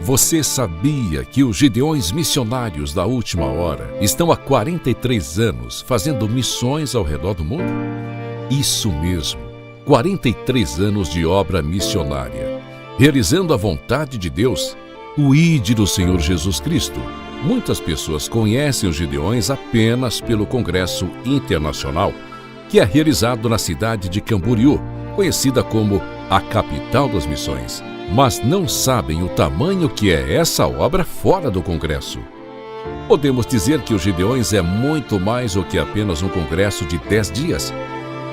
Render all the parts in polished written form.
Você sabia que os Gideões missionários da última hora estão há 43 anos fazendo missões ao redor do mundo? Isso mesmo, 43 anos de obra missionária, realizando a vontade de Deus, o ID do Senhor Jesus Cristo. Muitas pessoas conhecem os Gideões apenas pelo Congresso Internacional, que é realizado na cidade de Camboriú, conhecida como a capital das missões. Mas não sabem o tamanho que é essa obra fora do Congresso. Podemos dizer que os Gideões é muito mais do que apenas um congresso de 10 dias.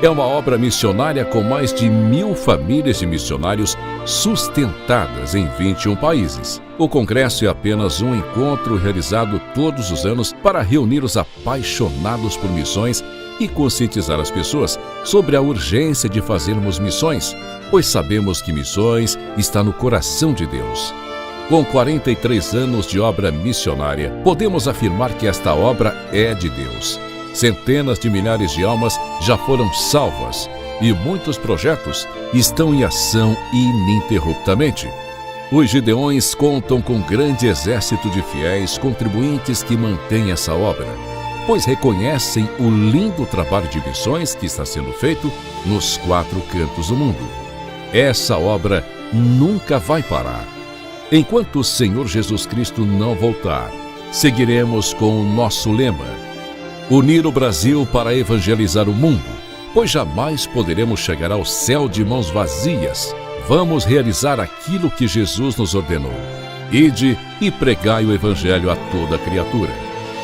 É uma obra missionária com mais de 1.000 famílias de missionários sustentadas em 21 países. O congresso é apenas um encontro realizado todos os anos para reunir os apaixonados por missões e conscientizar as pessoas sobre a urgência de fazermos missões, pois sabemos que missões está no coração de Deus. Com 43 anos de obra missionária, podemos afirmar que esta obra é de Deus. Centenas de milhares de almas já foram salvas e muitos projetos estão em ação ininterruptamente. Os Gideões contam com um grande exército de fiéis contribuintes que mantêm essa obra, pois reconhecem o lindo trabalho de missões que está sendo feito nos 4 cantos do mundo. Essa obra nunca vai parar. Enquanto o Senhor Jesus Cristo não voltar, seguiremos com o nosso lema: unir o Brasil para evangelizar o mundo, pois jamais poderemos chegar ao céu de mãos vazias. Vamos realizar aquilo que Jesus nos ordenou: ide e pregai o evangelho a toda criatura.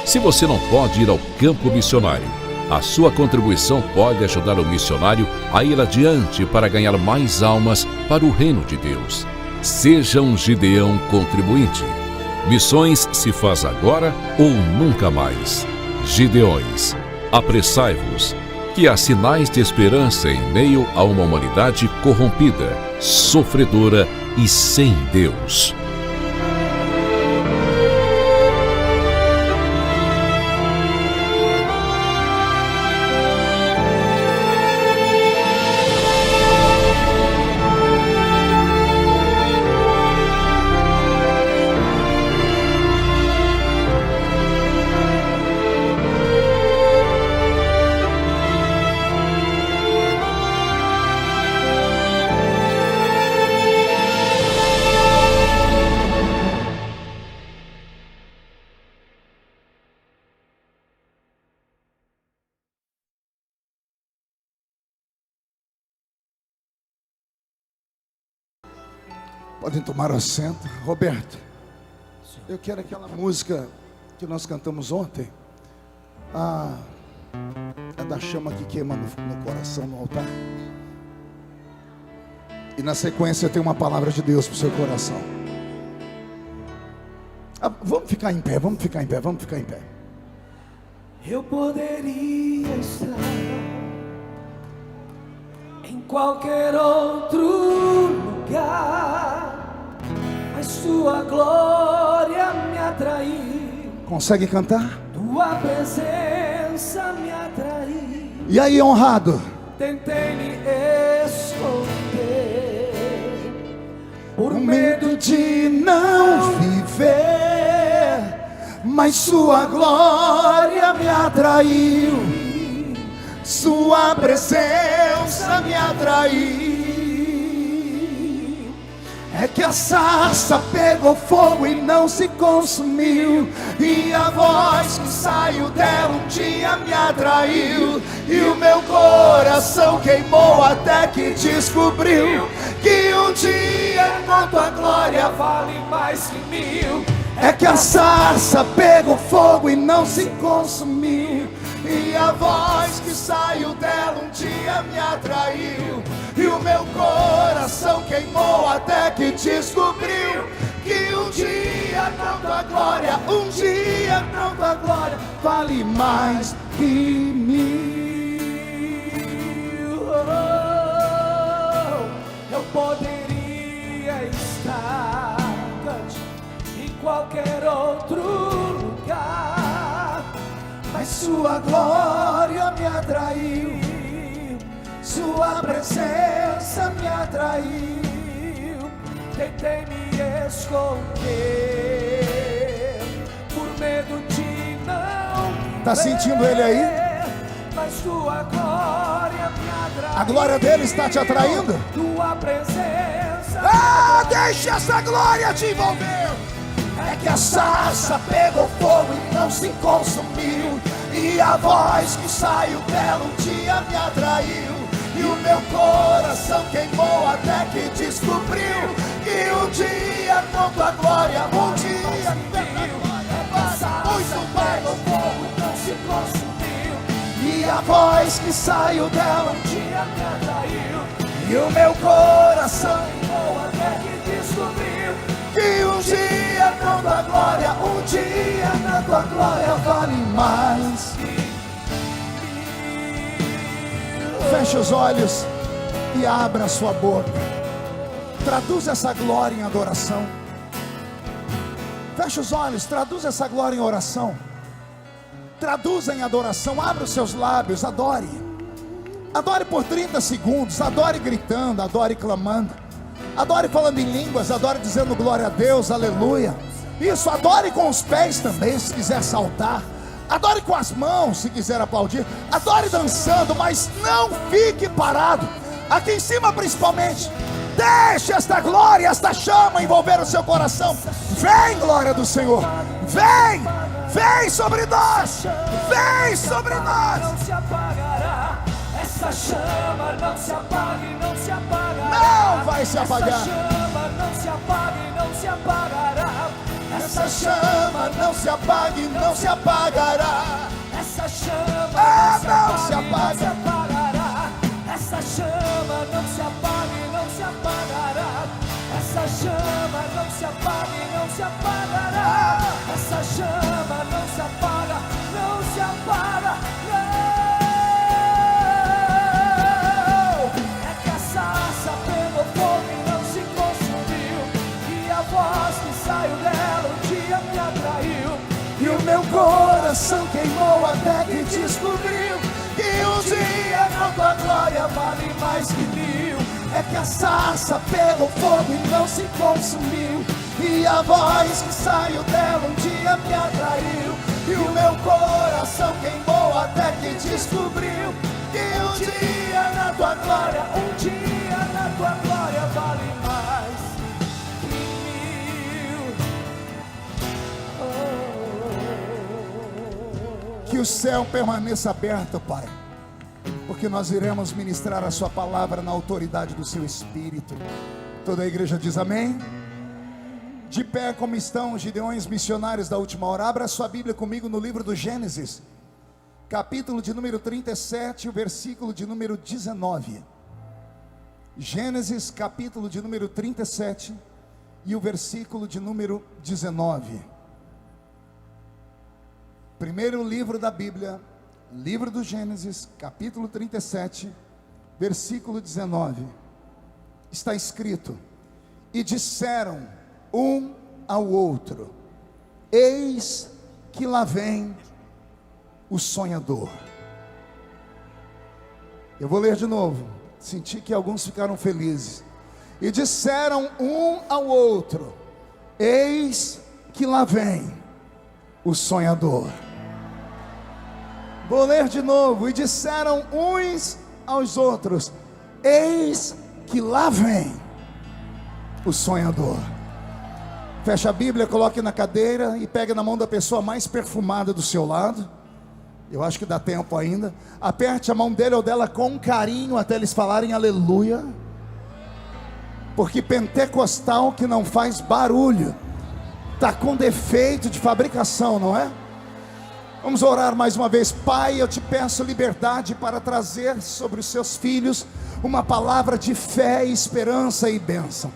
Se você não pode ir ao campo missionário, a sua contribuição pode ajudar o missionário a ir adiante para ganhar mais almas para o reino de Deus. Seja um Gideão contribuinte. Missões se faz agora ou nunca mais. Gideões, apressai-vos, que há sinais de esperança em meio a uma humanidade corrompida, sofredora e sem Deus. Podem tomar assento. Roberto, eu quero aquela música que nós cantamos ontem, a da chama que queima no coração, no altar. E na sequência tem uma palavra de Deus para o seu coração. Vamos ficar em pé, vamos ficar em pé, vamos ficar em pé. Eu poderia estar em qualquer outro lugar, mas sua glória me atraiu. Consegue cantar? Tua presença me atraiu. E aí, honrado? Tentei me esconder por medo de não viver, mas sua glória me atraiu. Sua presença me atraiu. É que a sarça pegou fogo e não se consumiu, e a voz que saiu dela um dia me atraiu. E o meu coração queimou até que descobriu que um dia com tua glória vale mais que 1000. É que a sarça pegou fogo e não se consumiu, e a voz que saiu dela um dia me atraiu. E o meu coração queimou até que descobriu que um dia com tua glória, um dia com tua glória vale mais que 1000. Eu poderia estar em qualquer outro lugar, mas sua glória me atraiu. Sua presença me atraiu. tentei me esconder por medo de não Tá sentindo ele aí? Mas tua glória me atraiu. A glória dele está te atraindo? Tua presença. Deixa essa glória te envolver. É que a sarça pegou fogo e não se consumiu, e a voz que saiu dela um dia me atraiu, e o meu coração queimou até que descobriu que um dia com tua glória, um dia muito pegou fogo e não se consumiu, e a voz que saiu dela um dia me atraiu, e o meu coração queimou até que descobriu que um dia com tua glória, um dia na tua glória vale mais. Feche os olhos e abra a sua boca. Traduz essa glória em adoração. Feche os olhos, traduz essa glória em oração. Traduza em adoração, abra os seus lábios, adore. Adore por 30 segundos, adore gritando, adore clamando. Adore falando em línguas, adore dizendo glória a Deus, aleluia. Isso, adore com os pés também, se quiser saltar. Adore com as mãos, se quiser aplaudir. Adore dançando, mas não fique parado. Aqui em cima principalmente, deixe esta glória, esta chama envolver o seu coração. Vem, glória do Senhor, vem, vem sobre nós, vem sobre nós. Não se apagará. Essa chama não se apaga e não se apagará. Não vai se apagar. Essa chama não se apaga e não se apagará. Essa chama não se apaga e não se apagará. Essa chama não se apaga. não se apagará. Essa chama não se apaga e não se apagará. Essa chama não se apaga e não se apagará. Essa chama não se apaga, não se apaga. E o meu coração queimou até que descobriu que um dia com tua glória vale mais que mil. É que a sarça pegou fogo e não se consumiu, e a voz que saiu dela um dia me atraiu. E o meu coração queimou até que descobriu que um dia na tua glória, um dia na tua glória vale mais que mil. Que o céu permaneça aberto, Pai, porque nós iremos ministrar a sua palavra na autoridade do seu Espírito. Toda a igreja diz amém. De pé como estão os gideões missionários da última hora. Abra sua Bíblia comigo no livro do Gênesis, capítulo de número 37, o versículo de número 19. Gênesis, capítulo de número 37 e o versículo de número 19. Primeiro livro da Bíblia, livro do Gênesis, capítulo 37, versículo 19. Está escrito: e disseram um ao outro: eis que lá vem o sonhador. Eu vou ler de novo. Senti que alguns ficaram felizes. E disseram um ao outro: eis que lá vem o sonhador. Vou ler de novo. E disseram uns aos outros: eis que lá vem o sonhador. Feche a Bíblia, coloque na cadeira e pegue na mão da pessoa mais perfumada do seu lado. Eu acho que dá tempo ainda. Aperte a mão dele ou dela com carinho até eles falarem aleluia. Porque pentecostal que não faz barulho está com defeito de fabricação, não é? Vamos orar mais uma vez. Pai, eu te peço liberdade para trazer sobre os seus filhos uma palavra de fé, esperança e bênção.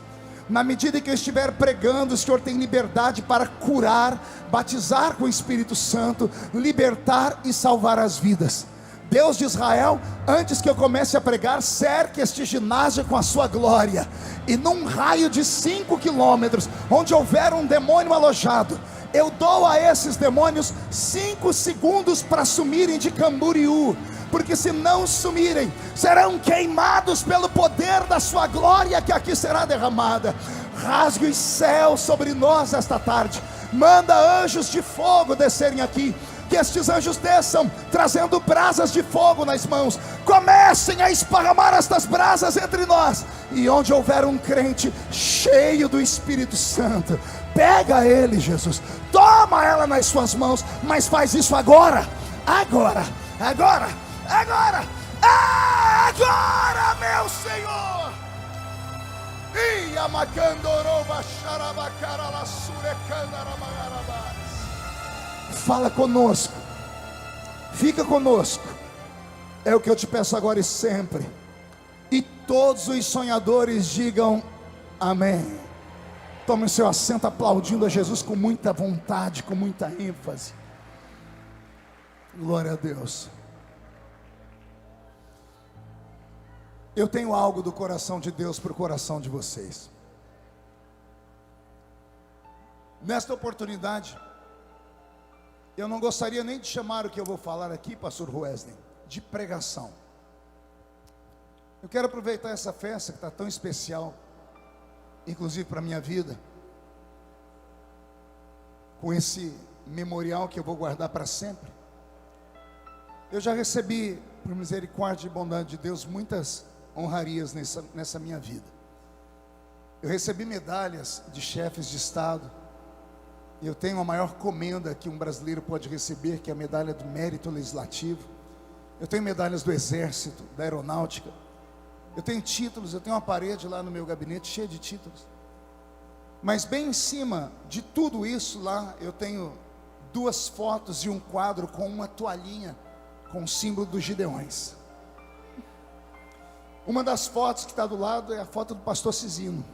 Na medida que eu estiver pregando, o Senhor tem liberdade para curar, batizar com o Espírito Santo, libertar e salvar as vidas. Deus de Israel, antes que eu comece a pregar, cerque este ginásio com a sua glória, e num raio de 5 quilômetros, onde houver um demônio alojado, eu dou a esses demônios 5 segundos para sumirem de Camboriú, porque se não sumirem, serão queimados pelo poder da sua glória que aqui será derramada. rasgue os céus sobre nós esta tarde. Manda anjos de fogo descerem aqui. Que estes anjos desçam, trazendo brasas de fogo nas mãos. Comecem a esparramar estas brasas entre nós. E onde houver um crente cheio do Espírito Santo, pega ele, Jesus, toma ela nas suas mãos. Mas faz isso agora, agora, agora, agora, agora, meu Senhor. Fala conosco, fica conosco, é o que eu te peço agora e sempre. E todos os sonhadores digam amém. Tome o seu assento aplaudindo a Jesus com muita vontade, com muita ênfase. Glória a Deus. Eu tenho algo do coração de Deus para o coração de vocês. Nesta oportunidade, eu não gostaria nem de chamar o que eu vou falar aqui, pastor Wesley, de pregação. Eu quero aproveitar essa festa que está tão especial, inclusive para a minha vida, com esse memorial que eu vou guardar para sempre. Eu já recebi, por misericórdia e bondade de Deus, muitas honrarias nessa minha vida. Eu recebi medalhas de chefes de Estado. Eu tenho a maior comenda que um brasileiro pode receber, que é a medalha do mérito legislativo. Eu tenho medalhas do Exército, da Aeronáutica. Eu tenho títulos, eu tenho uma parede lá no meu gabinete cheia de títulos. Mas bem em cima de tudo isso lá, eu tenho 2 fotos e um quadro com uma toalhinha com o símbolo dos Gideões. Uma das fotos que está do lado é a foto do pastor Cisino.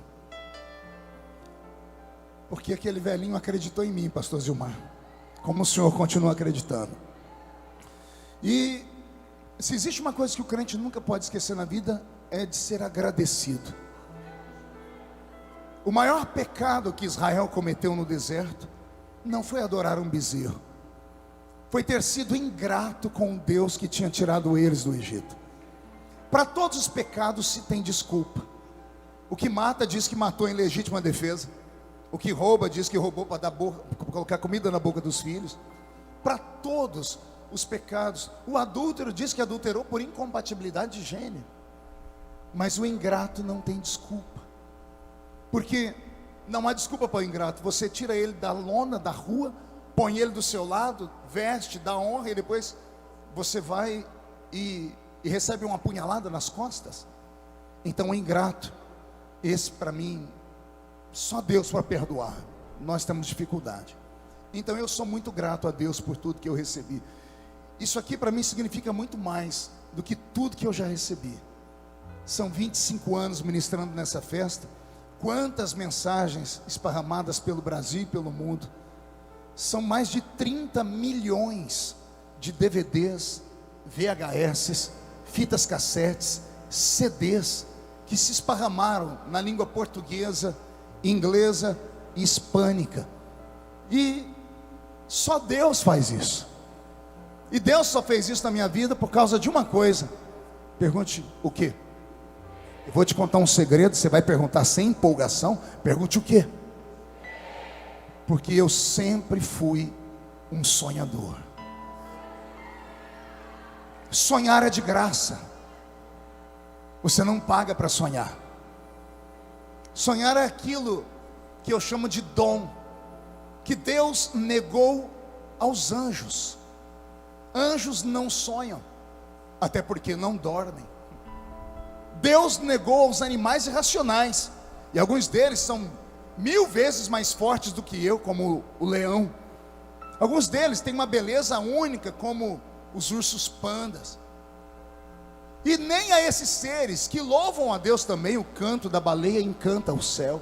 Porque aquele velhinho acreditou em mim, pastor Zilmar, como o senhor continua acreditando. E se existe uma coisa que o crente nunca pode esquecer na vida, é de ser agradecido. O maior pecado que Israel cometeu no deserto não foi adorar um bezerro, foi ter sido ingrato com o Deus que tinha tirado eles do Egito. Para todos os pecados se tem desculpa. O que mata diz que matou em legítima defesa. O que rouba diz que roubou para colocar comida na boca dos filhos. Para todos os pecados. O adúltero diz que adulterou por incompatibilidade de gênero. Mas o ingrato não tem desculpa. Porque não há desculpa para o ingrato. Você tira ele da lona, da rua, põe ele do seu lado, veste, dá honra, e depois você vai e recebe uma punhalada nas costas. Então o ingrato, esse para mim, só Deus para perdoar. Nós temos dificuldade. Então eu sou muito grato a Deus por tudo que eu recebi. Isso aqui para mim significa muito mais do que tudo que eu já recebi. São 25 anos ministrando nessa festa. Quantas mensagens esparramadas pelo Brasil e pelo mundo. São mais de 30 milhões de DVDs, VHS, fitas cassetes, CDs que se esparramaram na língua portuguesa, inglesa e hispânica. E só Deus faz isso. E Deus só fez isso na minha vida por causa de uma coisa. Pergunte o quê? Eu vou te contar um segredo. Você vai perguntar sem empolgação. Pergunte o quê? Porque eu sempre fui um sonhador. Sonhar é de graça. Você não paga para sonhar. Sonhar é aquilo que eu chamo de dom, que Deus negou aos anjos. Anjos não sonham, até porque não dormem. Deus negou aos animais irracionais, e alguns deles são 1000 vezes mais fortes do que eu, como o leão. Alguns deles têm uma beleza única, como os ursos pandas. E nem a esses seres que louvam a Deus também, o canto da baleia encanta o céu,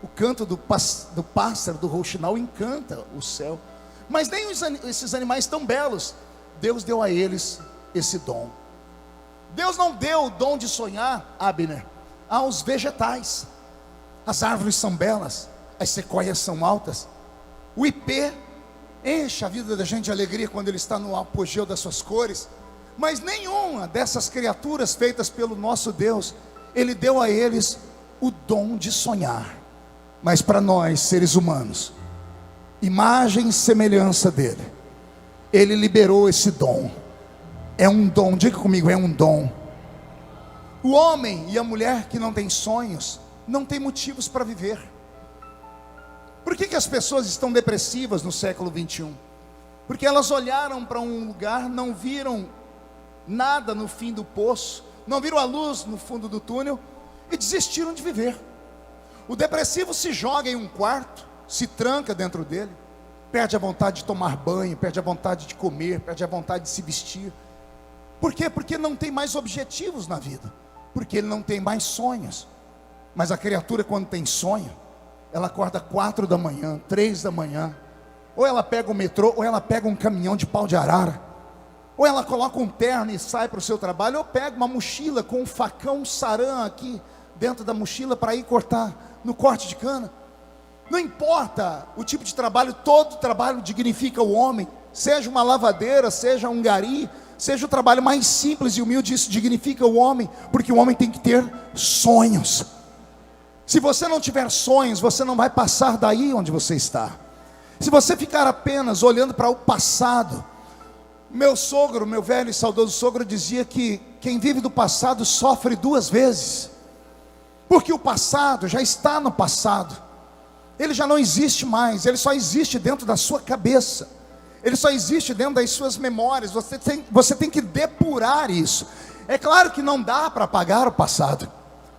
o canto do pássaro, do rouxinol encanta o céu. Mas nem esses animais tão belos, Deus deu a eles esse dom. Deus não deu o dom de sonhar, Abner, aos vegetais. As árvores são belas, as sequoias são altas, o ipê enche a vida da gente de alegria quando ele está no apogeu das suas cores. Mas nenhuma dessas criaturas feitas pelo nosso Deus, Ele deu a eles o dom de sonhar. Mas para nós, seres humanos, imagem e semelhança dele, ele liberou esse dom. É um dom, diga comigo, é um dom. O homem e a mulher que não tem sonhos, não tem motivos para viver. Por que as pessoas estão depressivas no século 21? Porque elas olharam para um lugar, não viram nada no fim do poço, não viram a luz no fundo do túnel e desistiram de viver. O depressivo se joga em um quarto, se tranca dentro dele, perde a vontade de tomar banho, perde a vontade de comer, perde a vontade de se vestir. Por quê? Porque não tem mais objetivos na vida, porque ele não tem mais sonhos. Mas a criatura, quando tem sonho, ela acorda 4 da manhã, 3 da manhã, ou ela pega o metrô, ou ela pega um caminhão de pau de arara, ou ela coloca um terno e sai para o seu trabalho, ou pega uma mochila com um facão sarã aqui dentro da mochila para ir cortar no corte de cana. Não importa o tipo de trabalho, todo trabalho dignifica o homem, seja uma lavadeira, seja um gari, seja o trabalho mais simples e humilde, isso dignifica o homem, porque o homem tem que ter sonhos. Se você não tiver sonhos, você não vai passar daí onde você está. Se você ficar apenas olhando para o passado, meu sogro, meu velho e saudoso sogro dizia que quem vive do passado sofre 2 vezes, porque o passado já está no passado, ele já não existe mais, ele só existe dentro da sua cabeça, ele só existe dentro das suas memórias. Você tem que depurar isso. É claro que não dá para apagar o passado.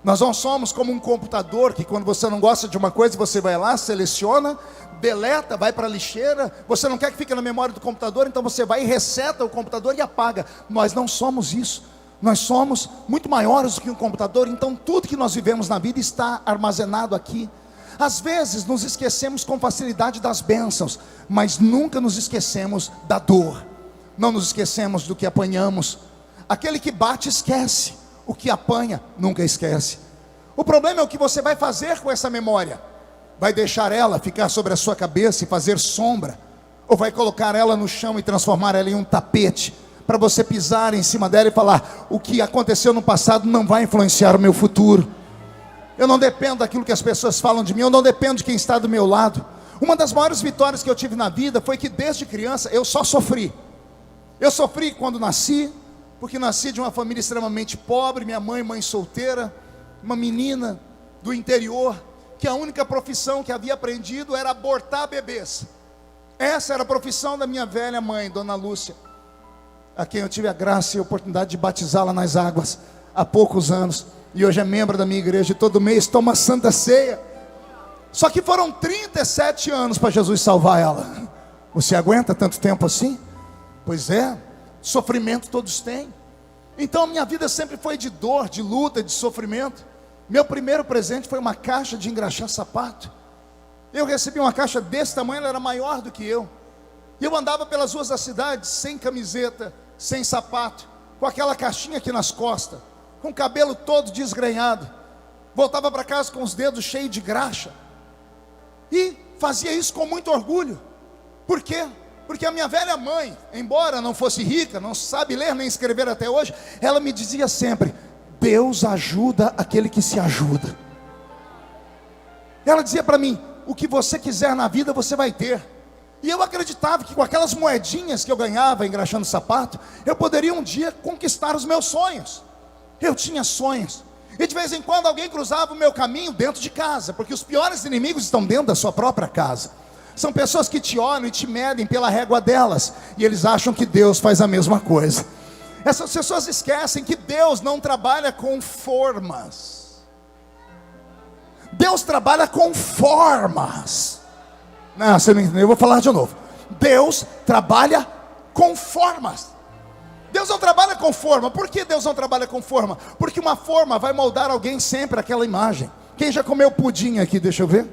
Nós não somos como um computador, que quando você não gosta de uma coisa, você vai lá, seleciona, deleta, vai para a lixeira. Você não quer que fique na memória do computador, então você vai e reseta o computador e apaga. Nós não somos isso. Nós somos muito maiores do que um computador. Então tudo que nós vivemos na vida está armazenado aqui. Às vezes nos esquecemos com facilidade das bênçãos, mas nunca nos esquecemos da dor. Não nos esquecemos do que apanhamos. Aquele que bate esquece, o que apanha nunca esquece. O problema é o que você vai fazer com essa memória. Vai deixar ela ficar sobre a sua cabeça e fazer sombra, ou vai colocar ela no chão e transformar ela em um tapete, para você pisar em cima dela e falar: o que aconteceu no passado não vai influenciar o meu futuro. Eu não dependo daquilo que as pessoas falam de mim, eu não dependo de quem está do meu lado. Uma das maiores vitórias que eu tive na vida foi que desde criança eu só sofri. Eu sofri quando nasci, porque nasci de uma família extremamente pobre, minha mãe solteira, uma menina do interior, que a única profissão que havia aprendido era abortar bebês. Essa era a profissão da minha velha mãe, Dona Lúcia, a quem eu tive a graça e a oportunidade de batizá-la nas águas há poucos anos, e hoje é membro da minha igreja, e todo mês toma santa ceia. Só que foram 37 anos para Jesus salvar ela. Você aguenta tanto tempo assim? Pois é, sofrimento todos têm. Então a minha vida sempre foi de dor, de luta, de sofrimento. Meu primeiro presente foi uma caixa de engraxar sapato. Eu recebi uma caixa desse tamanho, ela era maior do que eu. E eu andava pelas ruas da cidade sem camiseta, sem sapato, com aquela caixinha aqui nas costas, com o cabelo todo desgrenhado. Voltava para casa com os dedos cheios de graxa. E fazia isso com muito orgulho. Por quê? Porque a minha velha mãe, embora não fosse rica, não sabe ler nem escrever até hoje, ela me dizia sempre: Deus ajuda aquele que se ajuda. Ela dizia para mim: o que você quiser na vida você vai ter. E eu acreditava que com aquelas moedinhas que eu ganhava engraxando sapato, eu poderia um dia conquistar os meus sonhos. Eu tinha sonhos. E de vez em quando alguém cruzava o meu caminho dentro de casa, porque os piores inimigos estão dentro da sua própria casa. São pessoas que te olham e te medem pela régua delas, e eles acham que Deus faz a mesma coisa. Essas pessoas esquecem que Deus não trabalha com formas. Deus trabalha com formas. Não, você não entendeu, eu vou falar de novo. Deus trabalha com formas. Deus não trabalha com forma. Por que Deus não trabalha com forma? Porque uma forma vai moldar alguém sempre aquela imagem. Quem já comeu pudim aqui, deixa eu ver.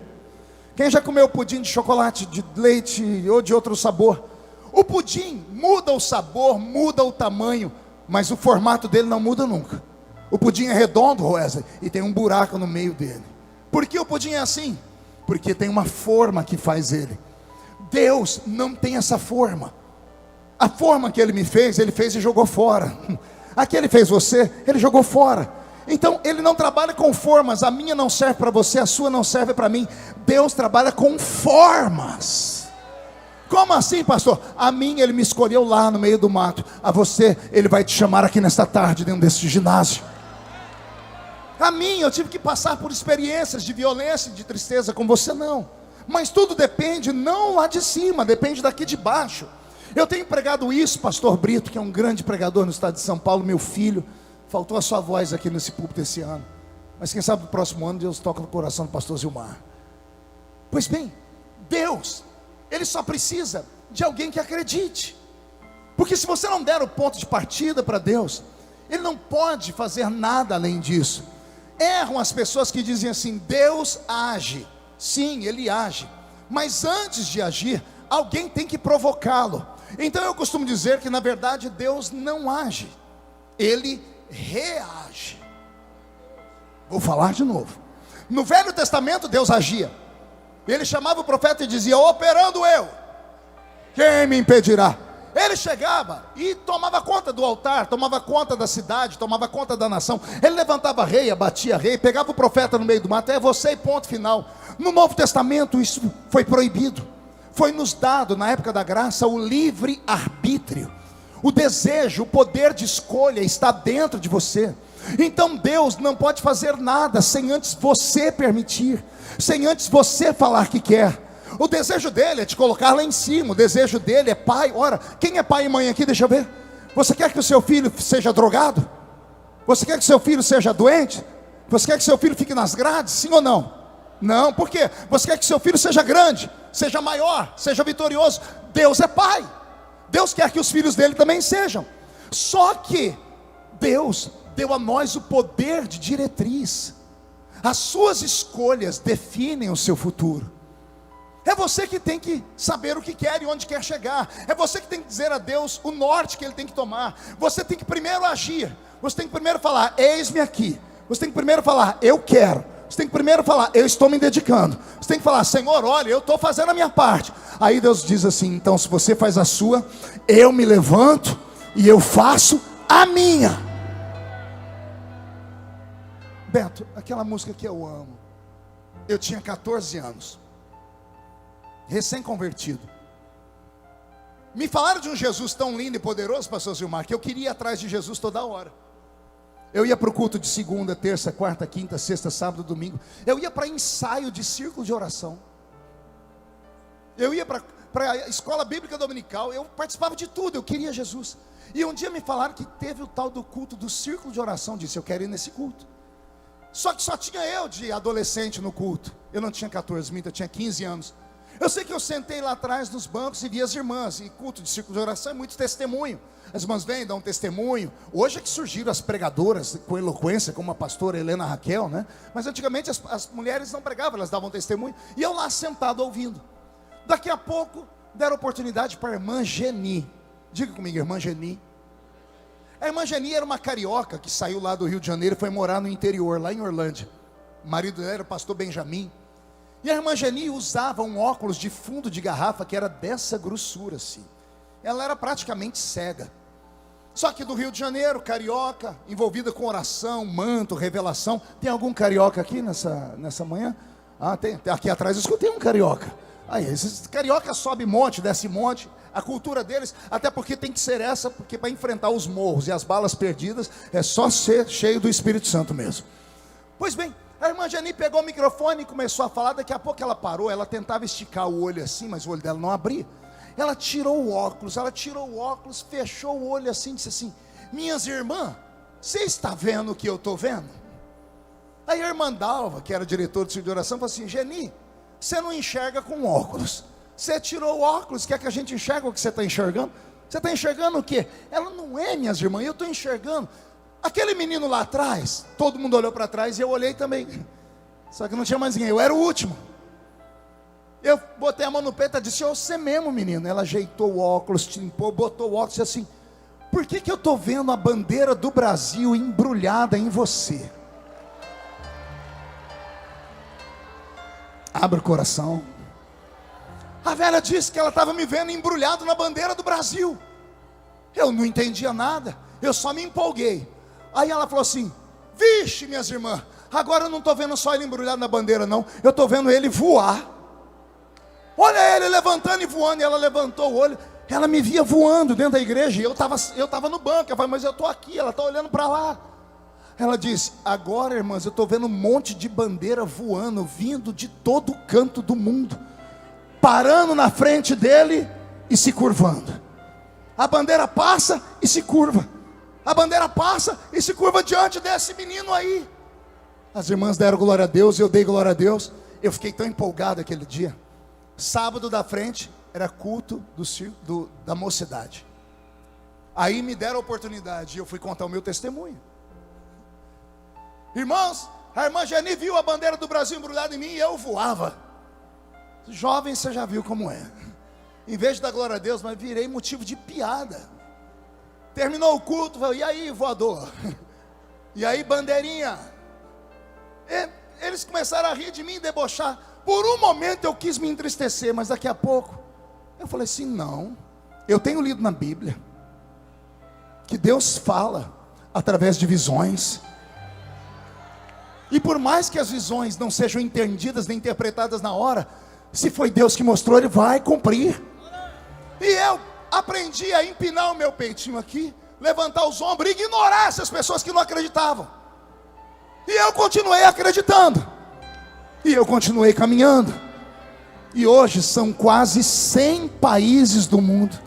Quem já comeu pudim de chocolate, de leite ou de outro sabor? O pudim muda o sabor, muda o tamanho, mas o formato dele não muda nunca. O pudim é redondo, Wesley, e tem um buraco no meio dele. Por que o pudim é assim? Porque tem uma forma que faz ele. Deus não tem essa forma. A forma que Ele me fez, Ele fez e jogou fora. A que Ele fez você, Ele jogou fora. Então ele não trabalha com formas. A minha não serve para você, a sua não serve para mim. Deus trabalha com formas. Como assim, pastor? A mim ele me escolheu lá no meio do mato. A você ele vai te chamar aqui nesta tarde dentro desse ginásio. A mim eu tive que passar por experiências de violência e de tristeza, com você não. Mas tudo depende não lá de cima, depende daqui de baixo. Eu tenho pregado isso, pastor Brito, que é um grande pregador no estado de São Paulo, meu filho. Faltou a sua voz aqui nesse púlpito esse ano. Mas quem sabe no próximo ano Deus toca no coração do pastor Zilmar. Pois bem, Deus, Ele só precisa de alguém que acredite. Porque se você não der o ponto de partida para Deus, Ele não pode fazer nada além disso. Erram as pessoas que dizem assim: Deus age. Sim, Ele age. Mas antes de agir, alguém tem que provocá-lo. Então eu costumo dizer que na verdade Deus não age, Ele reage. Vou falar de novo. No Velho Testamento Deus agia. Ele chamava o profeta e dizia: operando eu, quem me impedirá? Ele chegava e tomava conta do altar, tomava conta da cidade, tomava conta da nação. Ele levantava rei, abatia rei, pegava o profeta no meio do mato. É você e ponto final. No Novo Testamento isso foi proibido. Foi nos dado na época da graça o livre arbítrio. O desejo, o poder de escolha está dentro de você. Então Deus não pode fazer nada sem antes você permitir, sem antes você falar que quer. O desejo dele é te colocar lá em cima. O desejo dele é pai. Ora, quem é pai e mãe aqui? Deixa eu ver. Você quer que o seu filho seja drogado? Você quer que o seu filho seja doente? Você quer que o seu filho fique nas grades? Sim ou não? Não, por quê? Você quer que o seu filho seja grande, seja maior, seja vitorioso. Deus é pai. Deus quer que os filhos dele também sejam. Só que Deus deu a nós o poder de diretriz. As suas escolhas definem o seu futuro. É você que tem que saber o que quer e onde quer chegar. É você que tem que dizer a Deus o norte que Ele tem que tomar. Você tem que primeiro agir. Você tem que primeiro falar: eis-me aqui. Você tem que primeiro falar: eu quero. Você tem que primeiro falar: eu estou me dedicando. Você tem que falar: Senhor, olha, eu estou fazendo a minha parte. Aí Deus diz assim: então se você faz a sua, eu me levanto e eu faço a minha. Beto, aquela música que eu amo. Eu tinha 14 anos, recém-convertido. Me falaram de um Jesus tão lindo e poderoso, pastor Zilmar, que eu queria ir atrás de Jesus toda hora. Eu ia para o culto de segunda, terça, quarta, quinta, sexta, sábado, domingo. Eu ia para ensaio de círculo de oração. Eu ia para a escola bíblica dominical. Eu participava de tudo, eu queria Jesus. E um dia me falaram que teve o tal do culto do círculo de oração. Disse: eu quero ir nesse culto. Só que só tinha eu de adolescente no culto. Eu não tinha 14, eu tinha 15 anos. Eu sei que eu sentei lá atrás nos bancos e vi as irmãs. E culto de círculo de oração é muito testemunho. As irmãs vêm, dão um testemunho. Hoje é que surgiram as pregadoras com eloquência, como a pastora Helena Raquel, né? Mas antigamente as mulheres não pregavam, elas davam testemunho. E eu lá sentado ouvindo. Daqui a pouco deram oportunidade para a irmã Geni. Diga comigo, irmã Geni. A irmã Geni era uma carioca que saiu lá do Rio de Janeiro e foi morar no interior, lá em Orlândia. O marido dela era o pastor Benjamin. E a irmã Geni usava um óculos de fundo de garrafa que era dessa grossura assim. Ela era praticamente cega. Só que do Rio de Janeiro, carioca, envolvida com oração, manto, revelação. Tem algum carioca aqui nessa manhã? Ah, tem. Aqui atrás eu escutei um carioca. Aí, esses carioca sobe monte, desce monte. A cultura deles, até porque tem que ser essa, porque para enfrentar os morros e as balas perdidas, é só ser cheio do Espírito Santo mesmo. Pois bem, a irmã Geni pegou o microfone e começou a falar. Daqui a pouco ela parou, ela tentava esticar o olho assim, mas o olho dela não abria. Ela tirou o óculos, fechou o olho assim, disse assim: minhas irmãs, você está vendo o que eu estou vendo? Aí a irmã Dalva, que era diretora do círculo de oração, falou assim: Geni, você não enxerga com óculos. Você tirou o óculos, quer que a gente enxergue o que você está enxergando? Você está enxergando o quê? Ela: não é, minhas irmãs, eu estou enxergando aquele menino lá atrás. Todo mundo olhou para trás e eu olhei também. Só que não tinha mais ninguém, eu era o último. Eu botei a mão no peito e disse: você mesmo, menino. Ela ajeitou o óculos, limpou, botou o óculos e disse assim: por que eu estou vendo a bandeira do Brasil embrulhada em você? Abre o coração. A velha disse que ela estava me vendo embrulhado na bandeira do Brasil. Eu não entendia nada, eu só me empolguei. Aí ela falou assim: Vixe, minhas irmãs, agora eu não estou vendo só ele embrulhado na bandeira, não. Eu estou vendo ele voar. Olha ele levantando e voando. E ela levantou o olho. Ela me via voando dentro da igreja. E eu estava no banco. Eu falei, mas eu estou aqui. Ela está olhando para lá. Ela disse, agora, irmãs, eu estou vendo um monte de bandeira voando, vindo de todo canto do mundo, parando na frente dele e se curvando. A bandeira passa e se curva. A bandeira passa e se curva diante desse menino aí. As irmãs deram glória a Deus, eu dei glória a Deus. Eu fiquei tão empolgado aquele dia. Sábado da frente era culto da mocidade. Aí me deram a oportunidade e eu fui contar o meu testemunho. Irmãos, a irmã Geni viu a bandeira do Brasil embrulhada em mim e eu voava. Jovem, você já viu como é. Em vez de dar glória a Deus, mas virei motivo de piada. Terminou o culto, falei, e aí, voador? E aí, bandeirinha? Eles começaram a rir de mim e debochar. Por um momento eu quis me entristecer, mas daqui a pouco eu falei assim, não. Eu tenho lido na Bíblia que Deus fala através de visões. E por mais que as visões não sejam entendidas nem interpretadas na hora, se foi Deus que mostrou, Ele vai cumprir. E eu aprendi a empinar o meu peitinho aqui, levantar os ombros e ignorar essas pessoas que não acreditavam. E eu continuei acreditando. E eu continuei caminhando. E hoje são quase 100 países do mundo.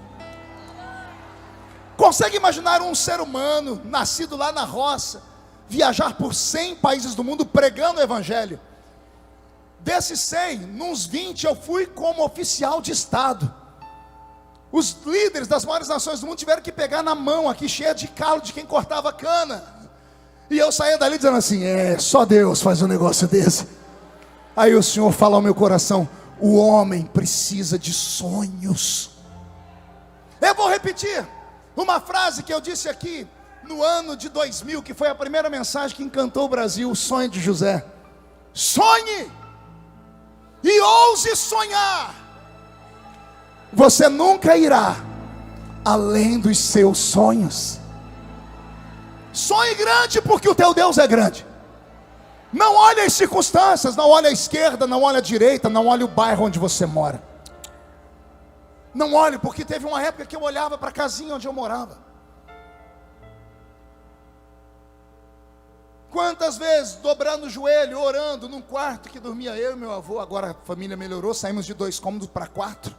Consegue imaginar um ser humano, nascido lá na roça, viajar por 100 países do mundo pregando o evangelho? Desses 100, nos 20 eu fui como oficial de Estado. Os líderes das maiores nações do mundo tiveram que pegar na mão aqui, cheia de calo de quem cortava cana. E eu saía dali dizendo assim, só Deus faz um negócio desse. Aí o Senhor fala ao meu coração, o homem precisa de sonhos. Eu vou repetir uma frase que eu disse aqui no ano de 2000, que foi a primeira mensagem que encantou o Brasil, o sonho de José. Sonhe e ouse sonhar. Você nunca irá além dos seus sonhos. Sonhe grande, porque o teu Deus é grande. Não olhe as circunstâncias, não olhe a esquerda, não olhe a direita, não olhe o bairro onde você mora. Não olhe, porque teve uma época que eu olhava para a casinha onde eu morava. Quantas vezes dobrando o joelho, orando num quarto que dormia eu e meu avô. Agora a família melhorou, saímos de 2 cômodos para 4.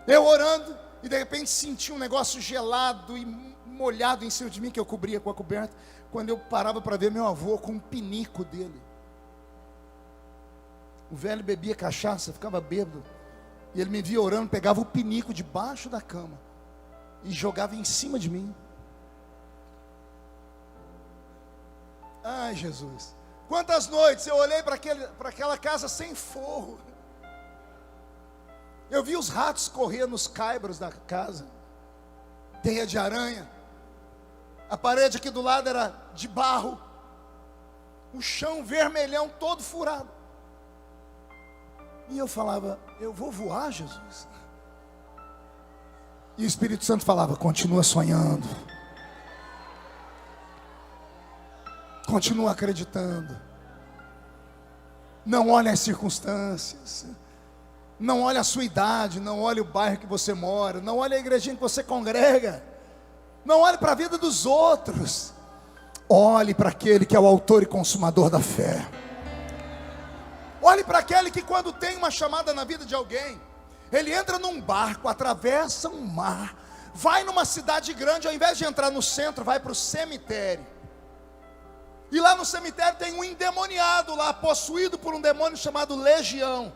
Eu orando, e de repente senti um negócio gelado e molhado em cima de mim, que eu cobria com a coberta. Quando eu parava para ver meu avô com um pinico dele. O velho bebia cachaça, ficava bêbado. E ele me via orando, pegava o pinico debaixo da cama e jogava em cima de mim. Ai, Jesus. Quantas noites eu olhei para aquela casa sem forro. Eu vi os ratos correr nos caibros da casa. Teia de aranha. A parede aqui do lado era de barro. O chão vermelhão todo furado. E eu falava, eu vou voar, Jesus. E o Espírito Santo falava, continua sonhando. Continua acreditando. Não olhe as circunstâncias. Não olhe a sua idade, não olhe o bairro que você mora, não olhe a igrejinha que você congrega, não olhe para a vida dos outros, olhe para aquele que é o autor e consumador da fé. Olhe para aquele que quando tem uma chamada na vida de alguém, ele entra num barco, atravessa um mar, vai numa cidade grande, ao invés de entrar no centro, vai para o cemitério. E lá no cemitério tem um endemoniado lá, possuído por um demônio chamado Legião.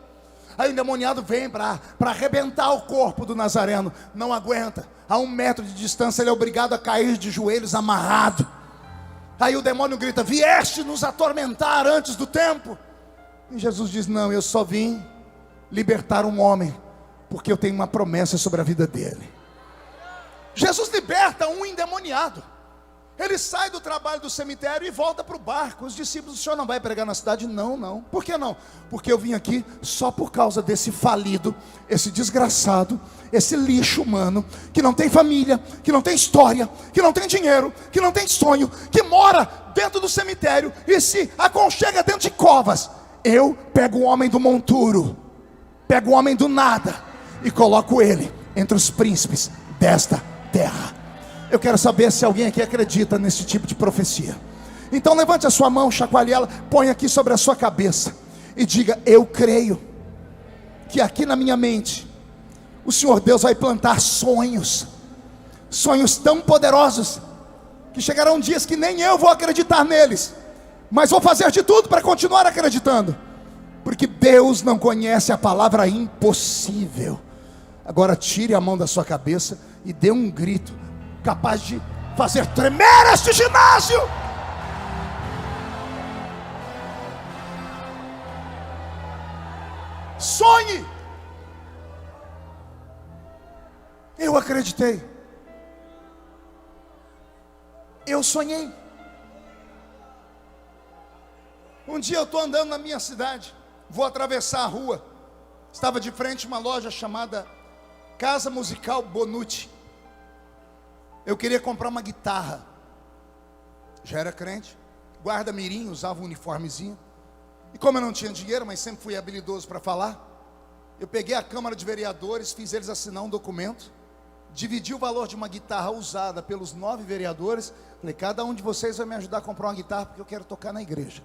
Aí o endemoniado vem para arrebentar o corpo do Nazareno. Não aguenta. A 1 metro de distância ele é obrigado a cair de joelhos amarrado. Aí o demônio grita, vieste nos atormentar antes do tempo. E Jesus diz, não, eu só vim libertar um homem, porque eu tenho uma promessa sobre a vida dele. Jesus liberta um endemoniado. Ele sai do trabalho do cemitério e volta para o barco. Os discípulos: o senhor não vai pregar na cidade? Não, não. Por que não? Porque eu vim aqui só por causa desse falido, esse desgraçado, esse lixo humano, que não tem família, que não tem história, que não tem dinheiro, que não tem sonho, que mora dentro do cemitério e se aconchega dentro de covas. Eu pego o homem do monturo, pego o homem do nada e coloco ele entre os príncipes desta terra. Eu quero saber se alguém aqui acredita nesse tipo de profecia. Então levante a sua mão, chacoalhe ela, põe aqui sobre a sua cabeça e diga: eu creio que aqui na minha mente o Senhor Deus vai plantar sonhos, sonhos tão poderosos, que chegarão dias que nem eu vou acreditar neles, mas vou fazer de tudo para continuar acreditando, porque Deus não conhece a palavra impossível. Agora tire a mão da sua cabeça e dê um grito capaz de fazer tremer este ginásio. Sonhe. Eu acreditei. Eu sonhei. Um dia eu estou andando na minha cidade, vou atravessar a rua. Estava de frente a uma loja chamada Casa Musical Bonucci. Eu queria comprar uma guitarra. Já era crente, guarda mirim, usava um uniformezinho. E como eu não tinha dinheiro, mas sempre fui habilidoso para falar, eu peguei a Câmara de Vereadores, fiz eles assinar um documento, dividi o valor de uma guitarra usada pelos 9 vereadores. Falei: cada um de vocês vai me ajudar a comprar uma guitarra, porque eu quero tocar na igreja.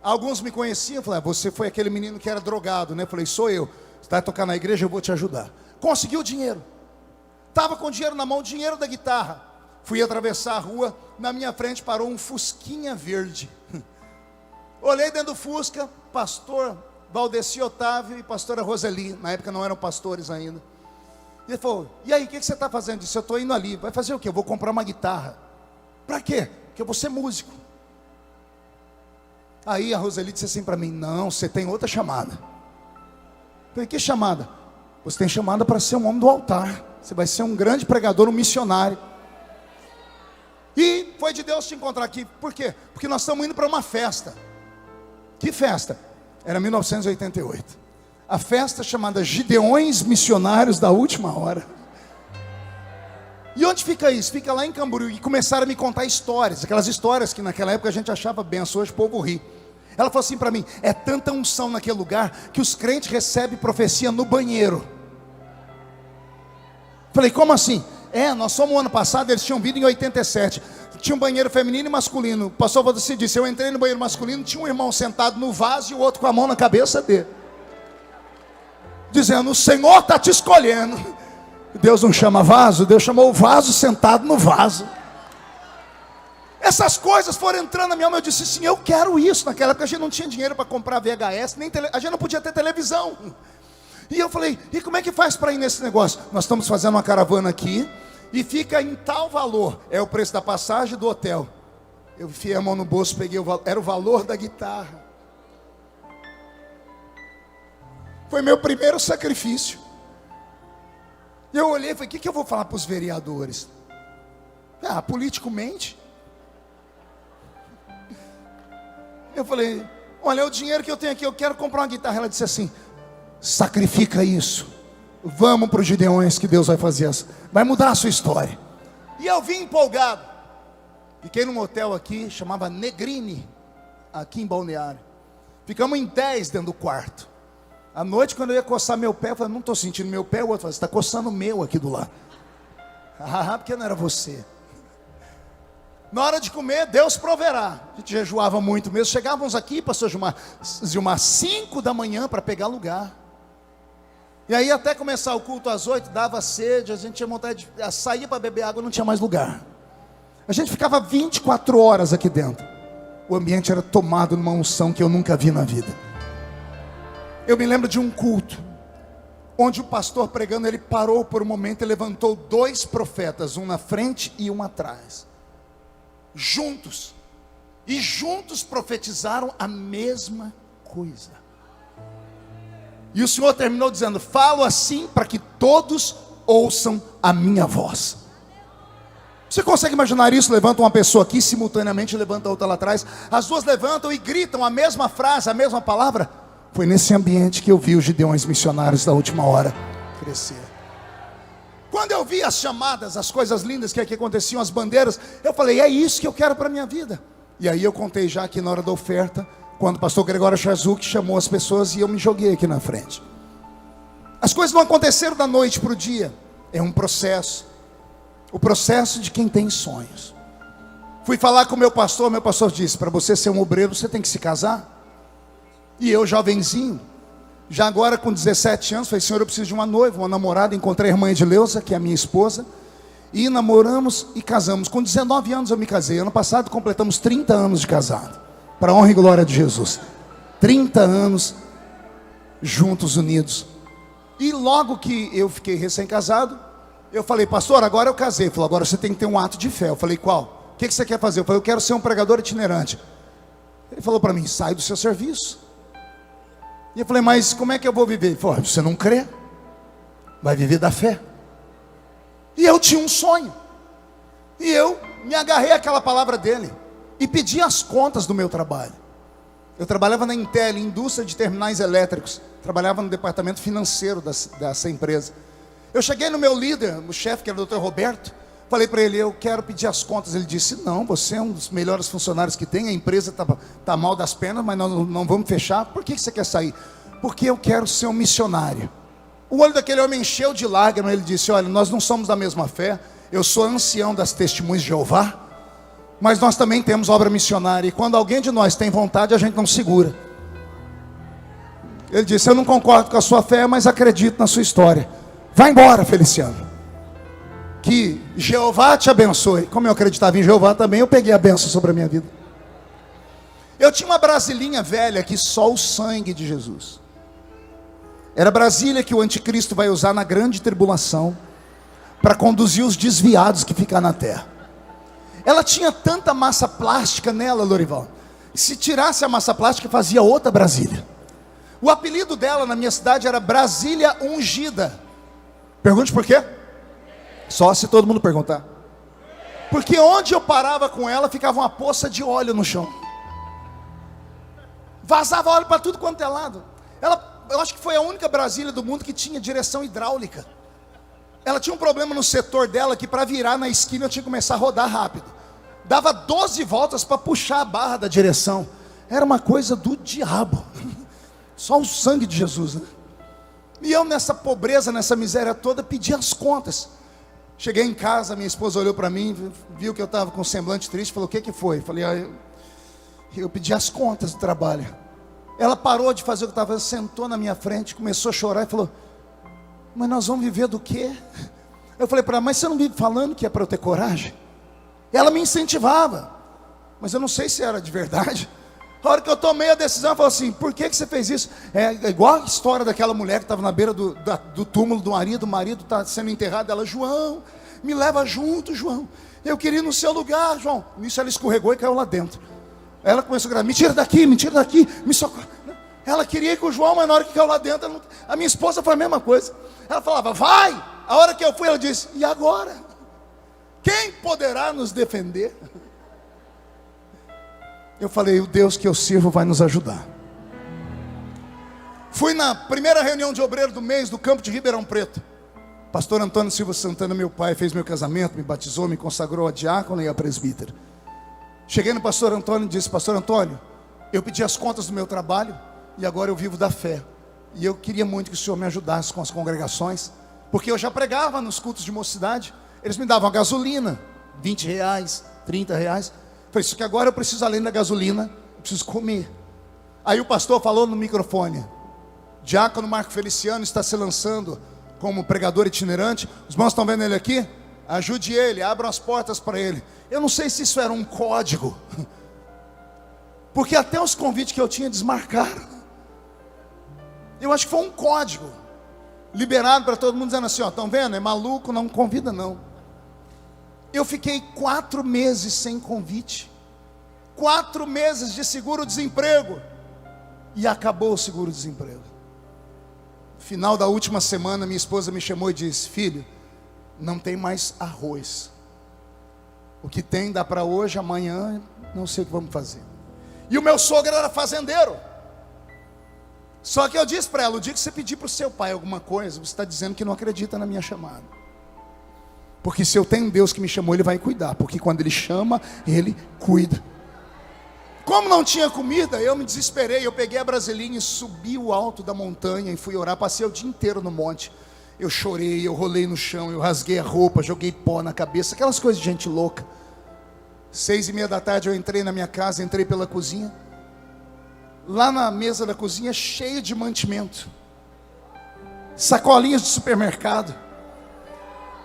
Alguns me conheciam, falei: você foi aquele menino que era drogado, né? Falei: sou eu. Você vai tocar na igreja, eu vou te ajudar. Consegui o dinheiro. Estava com o dinheiro na mão, o dinheiro da guitarra. Fui atravessar a rua, na minha frente parou um Fusquinha verde. Olhei dentro do Fusca, pastor Valdeci Otávio e pastora Roseli, na época não eram pastores ainda. E ele falou: e aí, o que você está fazendo? Eu disse: eu estou indo ali. Vai fazer o quê? Eu vou comprar uma guitarra. Para quê? Porque eu vou ser músico. Aí a Roseli disse assim para mim: não, você tem outra chamada. Eu falei: que chamada? Você tem chamada para ser um homem do altar. Você vai ser um grande pregador, um missionário. E foi de Deus te encontrar aqui. Por quê? Porque nós estamos indo para uma festa. Que festa? Era 1988. A festa chamada Gideões Missionários da Última Hora. E onde fica isso? Fica lá em Camboriú. E começaram a me contar histórias. Aquelas histórias que naquela época a gente achava benção. Hoje o povo ri. Ela falou assim para mim: é tanta unção naquele lugar que os crentes recebem profecia no banheiro. Falei: como assim? Nós fomos o ano passado, eles tinham vindo em 87. Tinha um banheiro feminino e masculino. O pastor Valdeci disse: eu entrei no banheiro masculino, tinha um irmão sentado no vaso e o outro com a mão na cabeça dele, dizendo: o Senhor está te escolhendo. Deus não chama vaso, Deus chamou o vaso sentado no vaso. Essas coisas foram entrando na minha alma. Eu disse: sim, eu quero isso. Naquela época a gente não tinha dinheiro para comprar VHS, a gente não podia ter televisão. E eu falei: e como é que faz para ir nesse negócio? Nós estamos fazendo uma caravana aqui e fica em tal valor. É o preço da passagem do hotel. Eu enfiei a mão no bolso, peguei era o valor da guitarra. Foi meu primeiro sacrifício. E eu olhei e falei: o que eu vou falar para os vereadores? Político mente. Eu falei: olha, o dinheiro que eu tenho aqui, eu quero comprar uma guitarra. Ela disse assim: sacrifica isso, vamos para os Gideões que Deus vai fazer, vai mudar a sua história. E eu vim empolgado. Fiquei num hotel aqui, chamava Negrini, aqui em Balneário. Ficamos em 10 dentro do quarto. À noite, quando eu ia coçar meu pé, eu falei: não estou sentindo meu pé. O outro falou: você está coçando o meu aqui do lado. Porque não era você. Na hora de comer, Deus proverá. A gente jejuava muito mesmo. Chegávamos aqui, pastor Gilmar, 5 da manhã para pegar lugar. E aí até começar o culto às 8, dava sede, a gente tinha vontade de sair para beber água, não tinha mais lugar. A gente ficava 24 horas aqui dentro. O ambiente era tomado numa unção que eu nunca vi na vida. Eu me lembro de um culto, onde o pastor pregando, ele parou por um momento e levantou 2 profetas, um na frente e um atrás. Juntos. E juntos profetizaram a mesma coisa. E o Senhor terminou dizendo: falo assim para que todos ouçam a minha voz. Você consegue imaginar isso? Levanta uma pessoa aqui, simultaneamente levanta outra lá atrás. As duas levantam e gritam a mesma frase, a mesma palavra. Foi nesse ambiente que eu vi os Gideões missionários da última hora crescer. Quando eu vi as chamadas, as coisas lindas que aqui aconteciam, as bandeiras, eu falei, é isso que eu quero para a minha vida. E aí eu contei já aqui na hora da oferta, quando o pastor Gregório Chazuk chamou as pessoas e eu me joguei aqui na frente. As coisas não aconteceram da noite para o dia, é um processo. O processo de quem tem sonhos. Fui falar com o meu pastor disse, para você ser um obreiro, você tem que se casar. E eu, jovenzinho, já agora com 17 anos, falei, Senhor, eu preciso de uma noiva, uma namorada. Encontrei a irmã Edileuza, que é a minha esposa, e namoramos e casamos. Com 19 anos eu me casei. Ano passado completamos 30 anos de casado, para a honra e glória de Jesus. 30 anos juntos, unidos. E logo que eu fiquei recém-casado, eu falei, pastor, agora eu casei. Ele falou, agora você tem que ter um ato de fé. Eu falei, qual? O que você quer fazer? Eu falei, eu quero ser um pregador itinerante. Ele falou para mim, sai do seu serviço. E eu falei, mas como é que eu vou viver? Ele falou, você não crê? Vai viver da fé. E eu tinha um sonho. E eu me agarrei àquela palavra dele. E pedi as contas do meu trabalho. Eu trabalhava na Intel, indústria de terminais elétricos. Trabalhava no departamento financeiro dessa empresa. Eu cheguei no meu líder, o chefe, que era o Dr. Roberto. Falei para ele, eu quero pedir as contas. Ele disse, não, você é um dos melhores funcionários que tem. A empresa está mal das pernas, mas nós não vamos fechar. Por que você quer sair? Porque eu quero ser um missionário. O olho daquele homem encheu de lágrimas. Ele disse, olha, nós não somos da mesma fé. Eu sou ancião das Testemunhas de Jeová, mas nós também temos obra missionária. E quando alguém de nós tem vontade, a gente não segura. Ele disse, eu não concordo com a sua fé, mas acredito na sua história. Vai embora, Feliciano. Que Jeová te abençoe. Como eu acreditava em Jeová também, eu peguei a bênção sobre a minha vida. Eu tinha uma brasilinha velha que só o sangue de Jesus. Era a Brasília que o anticristo vai usar na grande tribulação para conduzir os desviados que ficam na terra. Ela tinha tanta massa plástica nela, Lorival. Se tirasse a massa plástica, fazia outra Brasília. O apelido dela na minha cidade era Brasília Ungida. Pergunte por quê? Só se todo mundo perguntar. Porque onde eu parava com ela, ficava uma poça de óleo no chão. Vazava óleo para tudo quanto é lado. Eu acho que foi a única Brasília do mundo que tinha direção hidráulica. Ela tinha um problema no setor dela, que para virar na esquina eu tinha que começar a rodar rápido. Dava 12 voltas para puxar a barra da direção. Era uma coisa do diabo. Só o sangue de Jesus, né? E eu nessa pobreza, nessa miséria toda, pedi as contas. Cheguei em casa, minha esposa olhou para mim, viu que eu estava com um semblante triste, falou, o que foi? Falei, eu pedi as contas do trabalho. Ela parou de fazer o que estava fazendo, sentou na minha frente, começou a chorar e falou, mas nós vamos viver do quê? Eu falei para ela, mas você não vive falando que é para eu ter coragem? Ela me incentivava, mas eu não sei se era de verdade. A hora que eu tomei a decisão, ela falou assim, por que você fez isso? É igual a história daquela mulher que estava na beira do túmulo do marido, o marido está sendo enterrado, ela, João, me leva junto, João, eu queria ir no seu lugar, João. Nisso ela escorregou e caiu lá dentro. Ela começou a gritar, me tira daqui, me socorre. Ela queria ir com o João, mas na hora que caiu lá dentro, a minha esposa foi a mesma coisa. Ela falava, vai! A hora que eu fui, ela disse, e agora? Quem poderá nos defender? Eu falei, o Deus que eu sirvo vai nos ajudar. Fui na primeira reunião de obreiro do mês do campo de Ribeirão Preto. Pastor Antônio Silva Santana, meu pai, fez meu casamento, me batizou, me consagrou a diácono e a presbítero. Cheguei no pastor Antônio e disse, pastor Antônio, eu pedi as contas do meu trabalho e agora eu vivo da fé. E eu queria muito que o senhor me ajudasse com as congregações, porque eu já pregava nos cultos de mocidade. Eles me davam a gasolina, R$20, R$30. Falei, isso que agora eu preciso, além da gasolina, eu preciso comer. Aí o pastor falou no microfone, diácono Marco Feliciano está se lançando como pregador itinerante. Os irmãos estão vendo ele aqui? Ajude ele, abram as portas para ele. Eu não sei se isso era um código, porque até os convites que eu tinha desmarcaram. Eu acho que foi um código liberado para todo mundo, dizendo assim, ó, estão vendo? É maluco, não convida não. Eu fiquei 4 meses sem convite, 4 meses de seguro-desemprego, e acabou o seguro-desemprego. No final da última semana, minha esposa me chamou e disse, filho, não tem mais arroz. O que tem dá para hoje, amanhã não sei o que vamos fazer. E o meu sogro era fazendeiro. Só que eu disse para ela: o dia que você pedir para o seu pai alguma coisa, você está dizendo que não acredita na minha chamada. Porque se eu tenho um Deus que me chamou, Ele vai cuidar. Porque quando Ele chama, Ele cuida. Como não tinha comida, eu me desesperei. Eu peguei a brasilinha e subi o alto da montanha e fui orar. Passei o dia inteiro no monte. Eu chorei, eu rolei no chão, eu rasguei a roupa, joguei pó na cabeça. Aquelas coisas de gente louca. 6:30 da tarde eu entrei na minha casa, entrei pela cozinha. Lá na mesa da cozinha, cheio de mantimento, sacolinhas de supermercado.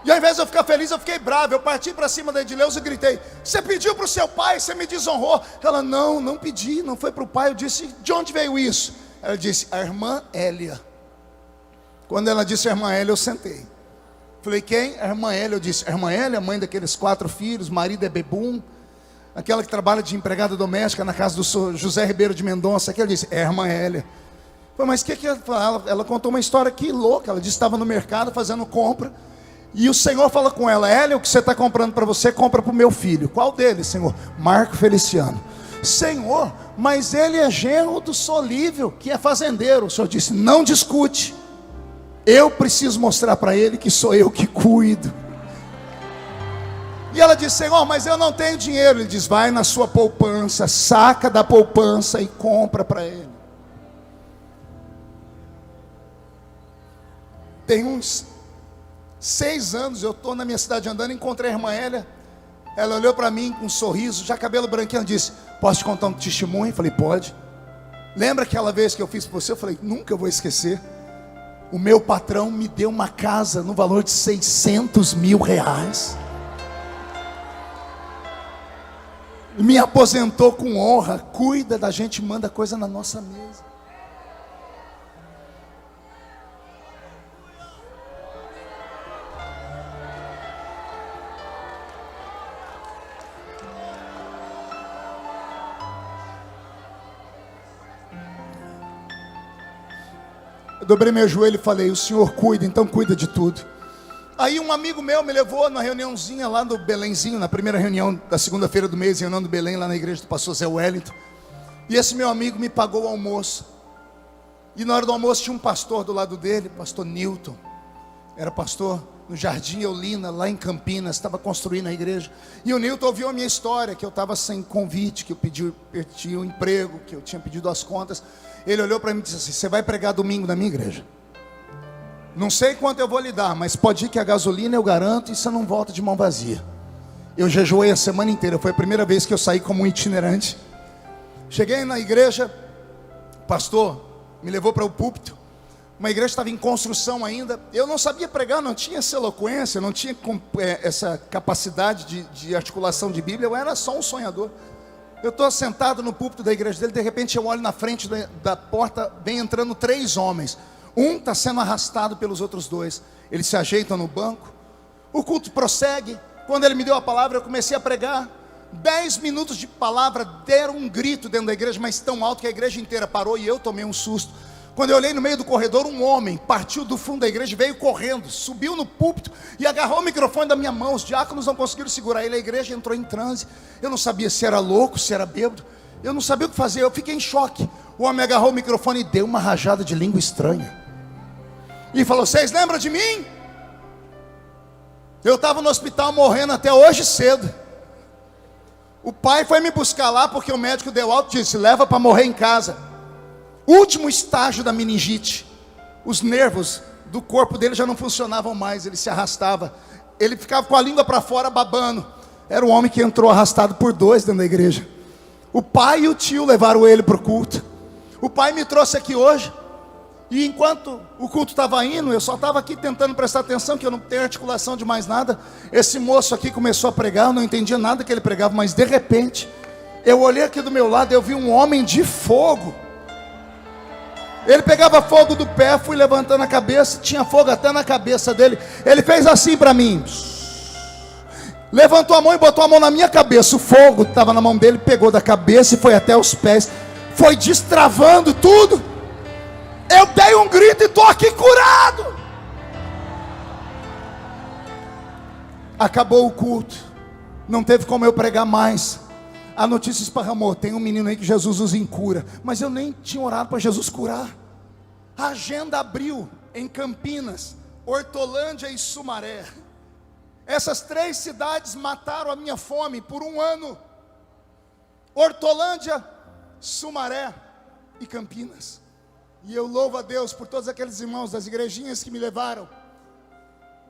E ao invés de eu ficar feliz, eu fiquei bravo. Eu parti para cima da Edileuza e gritei: você pediu para o seu pai, você me desonrou. Ela: não pedi, não foi para o pai. Eu disse: de onde veio isso? Ela disse: a irmã Hélia. Quando ela disse a irmã Hélia, eu sentei. Falei: quem? A irmã Hélia. Eu disse: a irmã Hélia, mãe daqueles 4 filhos, marido é bebum, aquela que trabalha de empregada doméstica na casa do José Ribeiro de Mendonça. Aqui ela disse: é a irmã Hélia. Falei: mas o que ela fala? Ela contou uma história que louca. Ela disse que estava no mercado fazendo compra, e o Senhor fala com ela: Hélia, o que você está comprando para você, compra para o meu filho. Qual deles, Senhor? Marco Feliciano. Senhor, mas ele é genro do Solívio, que é fazendeiro. O Senhor disse: não discute. Eu preciso mostrar para ele que sou eu que cuido. E ela disse: Senhor, mas eu não tenho dinheiro. Ele diz: vai na sua poupança, saca da poupança e compra para ele. Tem uns 6 anos, eu estou na minha cidade andando, encontrei a irmã Hélia. Ela olhou para mim com um sorriso, já cabelo branquinho, disse: posso te contar um testemunho? Eu falei: pode. Lembra aquela vez que eu fiz para você? Eu falei: nunca vou esquecer. O meu patrão me deu uma casa no valor de 600 mil reais. Me aposentou com honra. Cuida da gente, manda coisa na nossa mesa. Eu dobrei meu joelho e falei: o Senhor cuida, então cuida de tudo. Aí um amigo meu me levou na reuniãozinha lá do Belenzinho, na primeira reunião da segunda-feira do mês, reunião do Belém, lá na igreja do pastor Zé Wellington. E esse meu amigo me pagou o almoço. E na hora do almoço tinha um pastor do lado dele, pastor Newton. Era pastor no Jardim Eulina, lá em Campinas, estava construindo a igreja. E o Newton ouviu a minha história, que eu estava sem convite, que eu pedi um emprego, que eu tinha pedido as contas. Ele olhou para mim e disse assim: você vai pregar domingo na minha igreja? Não sei quanto eu vou lhe dar, mas pode ir que a gasolina eu garanto, e você não volta de mão vazia. Eu jejuei a semana inteira, foi a primeira vez que eu saí como um itinerante. Cheguei na igreja, o pastor me levou para o púlpito. Uma igreja estava em construção ainda. Eu não sabia pregar, não tinha essa eloquência, não tinha essa capacidade de articulação de Bíblia. Eu era só um sonhador. Eu estou sentado no púlpito da igreja dele. De repente eu olho na frente da porta, vem entrando 3 homens. Um está sendo arrastado pelos outros 2. Eles se ajeitam no banco. O culto prossegue. Quando ele me deu a palavra, eu comecei a pregar. 10 minutos de palavra, deram um grito dentro da igreja, mas tão alto que a igreja inteira parou, e eu tomei um susto. Quando eu olhei no meio do corredor, um homem partiu do fundo da igreja, veio correndo, subiu no púlpito e agarrou o microfone da minha mão. Os diáconos não conseguiram segurar ele, a igreja entrou em transe. Eu não sabia se era louco, se era bêbado. Eu não sabia o que fazer, eu fiquei em choque. O homem agarrou o microfone e deu uma rajada de língua estranha. E falou: vocês lembram de mim? Eu estava no hospital morrendo até hoje cedo. O pai foi me buscar lá porque o médico deu alta e disse: leva para morrer em casa. Último estágio da meningite. Os nervos do corpo dele já não funcionavam mais, ele se arrastava. Ele ficava com a língua para fora babando. Era um homem que entrou arrastado por 2 dentro da igreja. O pai e o tio levaram ele para o culto. O pai me trouxe aqui hoje. E enquanto o culto estava indo, eu só estava aqui tentando prestar atenção, que eu não tenho articulação de mais nada. Esse moço aqui começou a pregar, eu não entendia nada que ele pregava, mas de repente, eu olhei aqui do meu lado, eu vi um homem de fogo. Ele pegava fogo do pé, fui levantando a cabeça, tinha fogo até na cabeça dele. Ele fez assim para mim, levantou a mão e botou a mão na minha cabeça. O fogo estava na mão dele, pegou da cabeça e foi até os pés, foi destravando tudo. Eu dei um grito e estou aqui curado. Acabou o culto. Não teve como eu pregar mais. A notícia esparramou, tem um menino aí que Jesus usa em cura. Mas eu nem tinha orado para Jesus curar. A agenda abriu em Campinas, Hortolândia e Sumaré. Essas 3 cidades mataram a minha fome por um ano. Hortolândia, Sumaré e Campinas. E eu louvo a Deus por todos aqueles irmãos das igrejinhas que me levaram.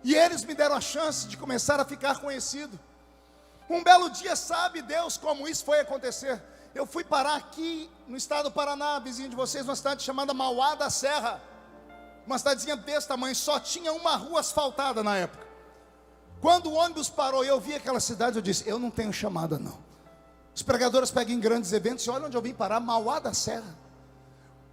E eles me deram a chance de começar a ficar conhecido. Um belo dia, sabe Deus como isso foi acontecer? Eu fui parar aqui no estado do Paraná, vizinho de vocês, numa cidade chamada Mauá da Serra. Uma cidadezinha desse tamanho, só tinha uma rua asfaltada na época. Quando o ônibus parou e eu vi aquela cidade, eu disse, eu não tenho chamada não. Os pregadores pegam em grandes eventos e olha onde eu vim parar, Mauá da Serra.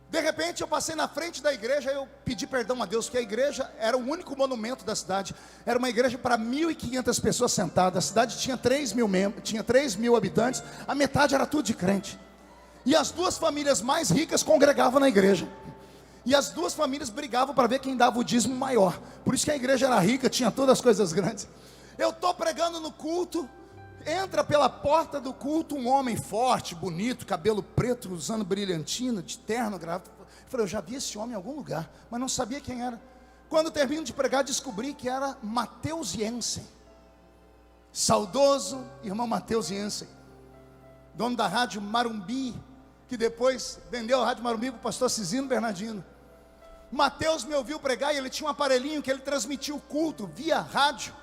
De repente eu passei na frente da igreja, eu pedi perdão a Deus, porque a igreja era o único monumento da cidade. Era uma igreja para 1.500 pessoas sentadas. A cidade tinha 3 mil membros, tinha 3 mil habitantes. A metade era tudo de crente. E as 2 famílias mais ricas congregavam na igreja. E as 2 famílias brigavam para ver quem dava o dízimo maior. Por isso que a igreja era rica, tinha todas as coisas grandes. Eu estou pregando no culto. Entra pela porta do culto um homem forte, bonito, cabelo preto, usando brilhantina, de terno, gravata. Eu falei, eu já vi esse homem em algum lugar, mas não sabia quem era. Quando termino de pregar, descobri que era Mateus Jensen. Saudoso irmão Mateus Jensen, dono da rádio Marumbi, que depois vendeu a rádio Marumbi para o pastor Cisino Bernardino. Mateus me ouviu pregar e ele tinha um aparelhinho que ele transmitia o culto via rádio.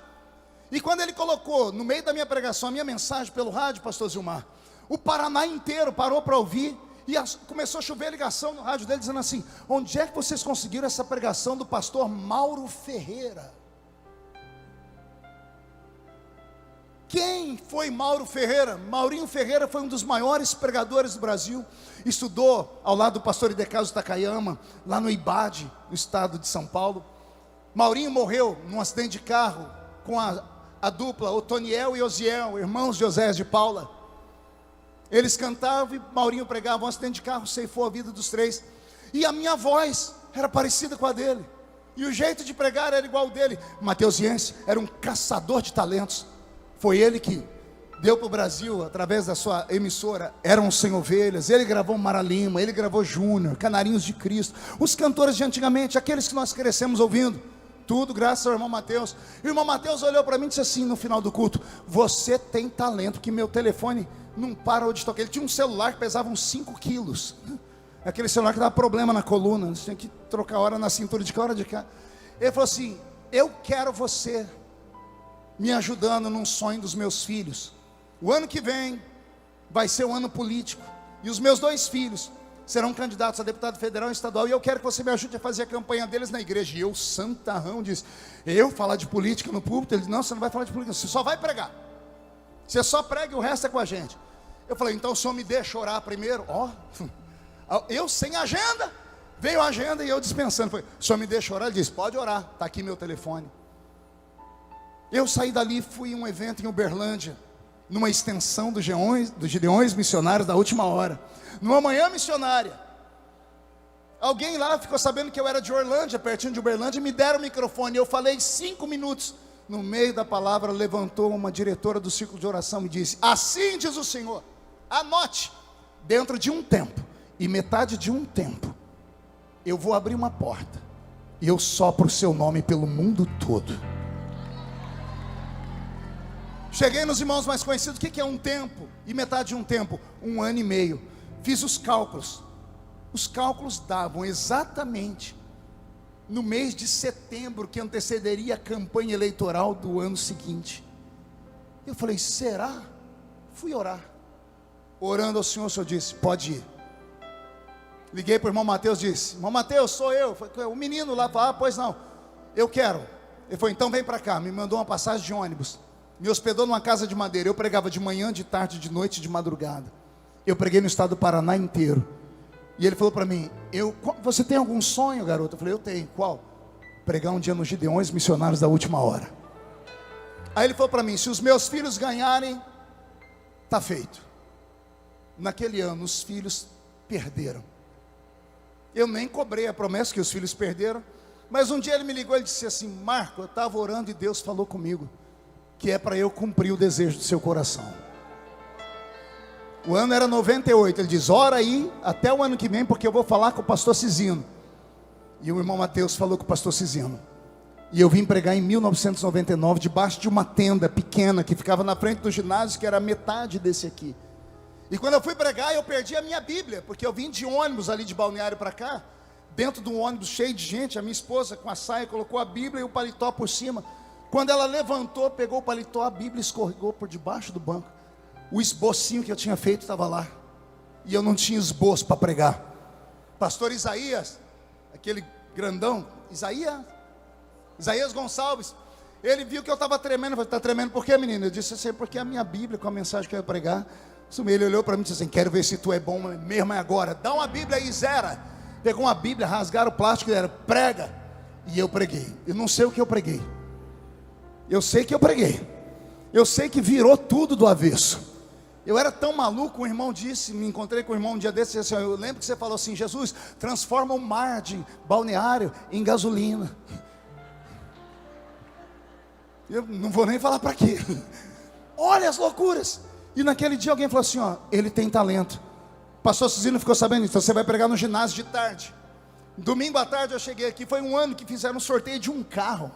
E quando ele colocou no meio da minha pregação a minha mensagem pelo rádio, pastor Zilmar, o Paraná inteiro parou para ouvir. E começou a chover ligação no rádio dele dizendo assim, onde é que vocês conseguiram essa pregação do pastor Mauro Ferreira? Quem foi Mauro Ferreira? Maurinho Ferreira foi um dos maiores pregadores do Brasil. Estudou ao lado do pastor Idecaso Takayama, lá no IBAD, no estado de São Paulo. Maurinho morreu num acidente de carro com a dupla Otoniel e Osiel, irmãos de Osés de Paula. Eles cantavam e Maurinho pregava. Um acidente de carro ceifou a vida dos 3. E a minha voz era parecida com a dele. E o jeito de pregar era igual ao dele. Mateus Jensen era um caçador de talentos. Foi ele que deu para o Brasil, através da sua emissora, Eram Sem Ovelhas. Ele gravou Mara Lima, ele gravou Júnior, Canarinhos de Cristo. Os cantores de antigamente, aqueles que nós crescemos ouvindo. Tudo graças ao irmão Mateus. O irmão Mateus olhou para mim e disse assim no final do culto, você tem talento, que meu telefone não para de tocar. Ele tinha um celular que pesava uns 5 quilos. Aquele celular que dava problema na coluna, você tinha que trocar hora na cintura de cá, hora de cá. Ele falou assim, eu quero você me ajudando num sonho dos meus filhos. O ano que vem vai ser um ano político. E os meus 2 filhos serão candidatos a deputado federal e estadual, e eu quero que você me ajude a fazer a campanha deles na igreja. E eu, santarrão, disse, eu falar de política no púlpito? Ele disse, não, você não vai falar de política, você só vai pregar. Você só prega e o resto é com a gente. Eu falei, então o senhor me deixa orar primeiro? Eu sem agenda, veio a agenda e eu dispensando. Falei, o senhor me deixa orar? Ele disse, pode orar, está aqui meu telefone. Eu saí dali, fui em um evento em Uberlândia, numa extensão dos Gideões Missionários da Última Hora, numa manhã missionária. Alguém lá ficou sabendo que eu era de Orlândia, pertinho de Uberlândia, e me deram o microfone. Eu falei 5 minutos. No meio da palavra levantou uma diretora do círculo de oração e disse, assim diz o Senhor, anote, dentro de um tempo, e metade de um tempo, eu vou abrir uma porta, e eu sopro o seu nome pelo mundo todo. Cheguei nos irmãos mais conhecidos, o que é um tempo? E metade de um tempo, 1 ano e meio. Fiz os cálculos davam exatamente no mês de setembro, que antecederia a campanha eleitoral do ano seguinte. Eu falei, será? Fui orar. Orando ao Senhor, o Senhor disse, pode ir. Liguei para o irmão Mateus, disse, irmão Mateus, sou eu. O menino lá falou, pois não, eu quero. Ele falou, então vem para cá. Me mandou uma passagem de ônibus, me hospedou numa casa de madeira. Eu pregava de manhã, de tarde, de noite, de madrugada. Eu preguei no estado do Paraná inteiro. E ele falou para mim, você tem algum sonho, garoto? Eu falei, eu tenho. Qual? Pregar um dia nos Gideões Missionários da Última Hora. Aí ele falou para mim, se os meus filhos ganharem, está feito. Naquele ano, os filhos perderam. Eu nem cobrei a promessa que os filhos perderam. Mas um dia ele me ligou e disse assim, Marco, eu estava orando e Deus falou comigo. que é para eu cumprir o desejo do seu coração. O ano era 98, ele diz, ora aí até o ano que vem, porque eu vou falar com o pastor Cizino. E o irmão Mateus falou com o pastor Cizino. E eu vim pregar em 1999, debaixo de uma tenda pequena, que ficava na frente do ginásio, que era metade desse aqui. E quando eu fui pregar, eu perdi a minha Bíblia, porque eu vim de ônibus ali de Balneário para cá, dentro de um ônibus cheio de gente, a minha esposa com a saia colocou a Bíblia e o paletó por cima. Quando ela levantou, pegou o paletó, a Bíblia escorregou por debaixo do banco. O esbocinho que eu tinha feito estava lá, e eu não tinha esboço para pregar. Pastor Isaías, aquele grandão, Isaías Gonçalves, ele viu que eu estava tremendo. Eu falei, está tremendo por quê, menino? Eu disse assim, porque a minha Bíblia com a mensagem que eu ia pregar. Ele olhou para mim e disse assim, quero ver se tu é bom mesmo agora, dá uma Bíblia aí, Zera. Pegou uma Bíblia, rasgaram o plástico e era, prega. E eu preguei. Eu não sei o que eu preguei. Eu sei que eu preguei. Eu sei que virou tudo do avesso. Eu era tão maluco, um irmão disse, me encontrei com um irmão um dia desse, assim, eu lembro que você falou assim, Jesus, transforma o mar de Balneário em gasolina. Eu não vou nem falar para quê. Olha as loucuras. E naquele dia alguém falou assim, ó, ele tem talento. O pastor Cizino ficou sabendo, então você vai pregar no ginásio de tarde. Domingo à tarde eu cheguei aqui, foi um ano que fizeram um sorteio de um carro.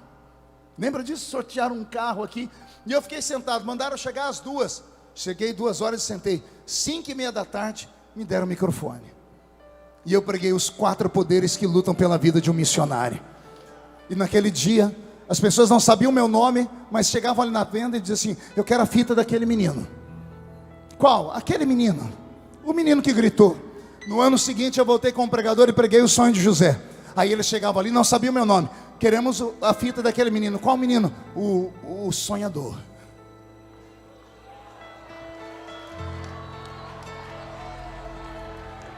Lembra disso? Sortearam um carro aqui. E eu fiquei sentado, mandaram chegar às 2. Cheguei 2 horas e sentei. 5:30 da tarde, me deram o microfone. E eu preguei os 4 poderes que lutam pela vida de um missionário. E naquele dia, as pessoas não sabiam o meu nome, mas chegavam ali na venda e diziam assim, eu quero a fita daquele menino. Qual? Aquele menino. O menino que gritou. No ano seguinte eu voltei como pregador e preguei o sonho de José. Aí eles chegavam ali, não sabiam o meu nome. Queremos a fita daquele menino. Qual menino? O sonhador.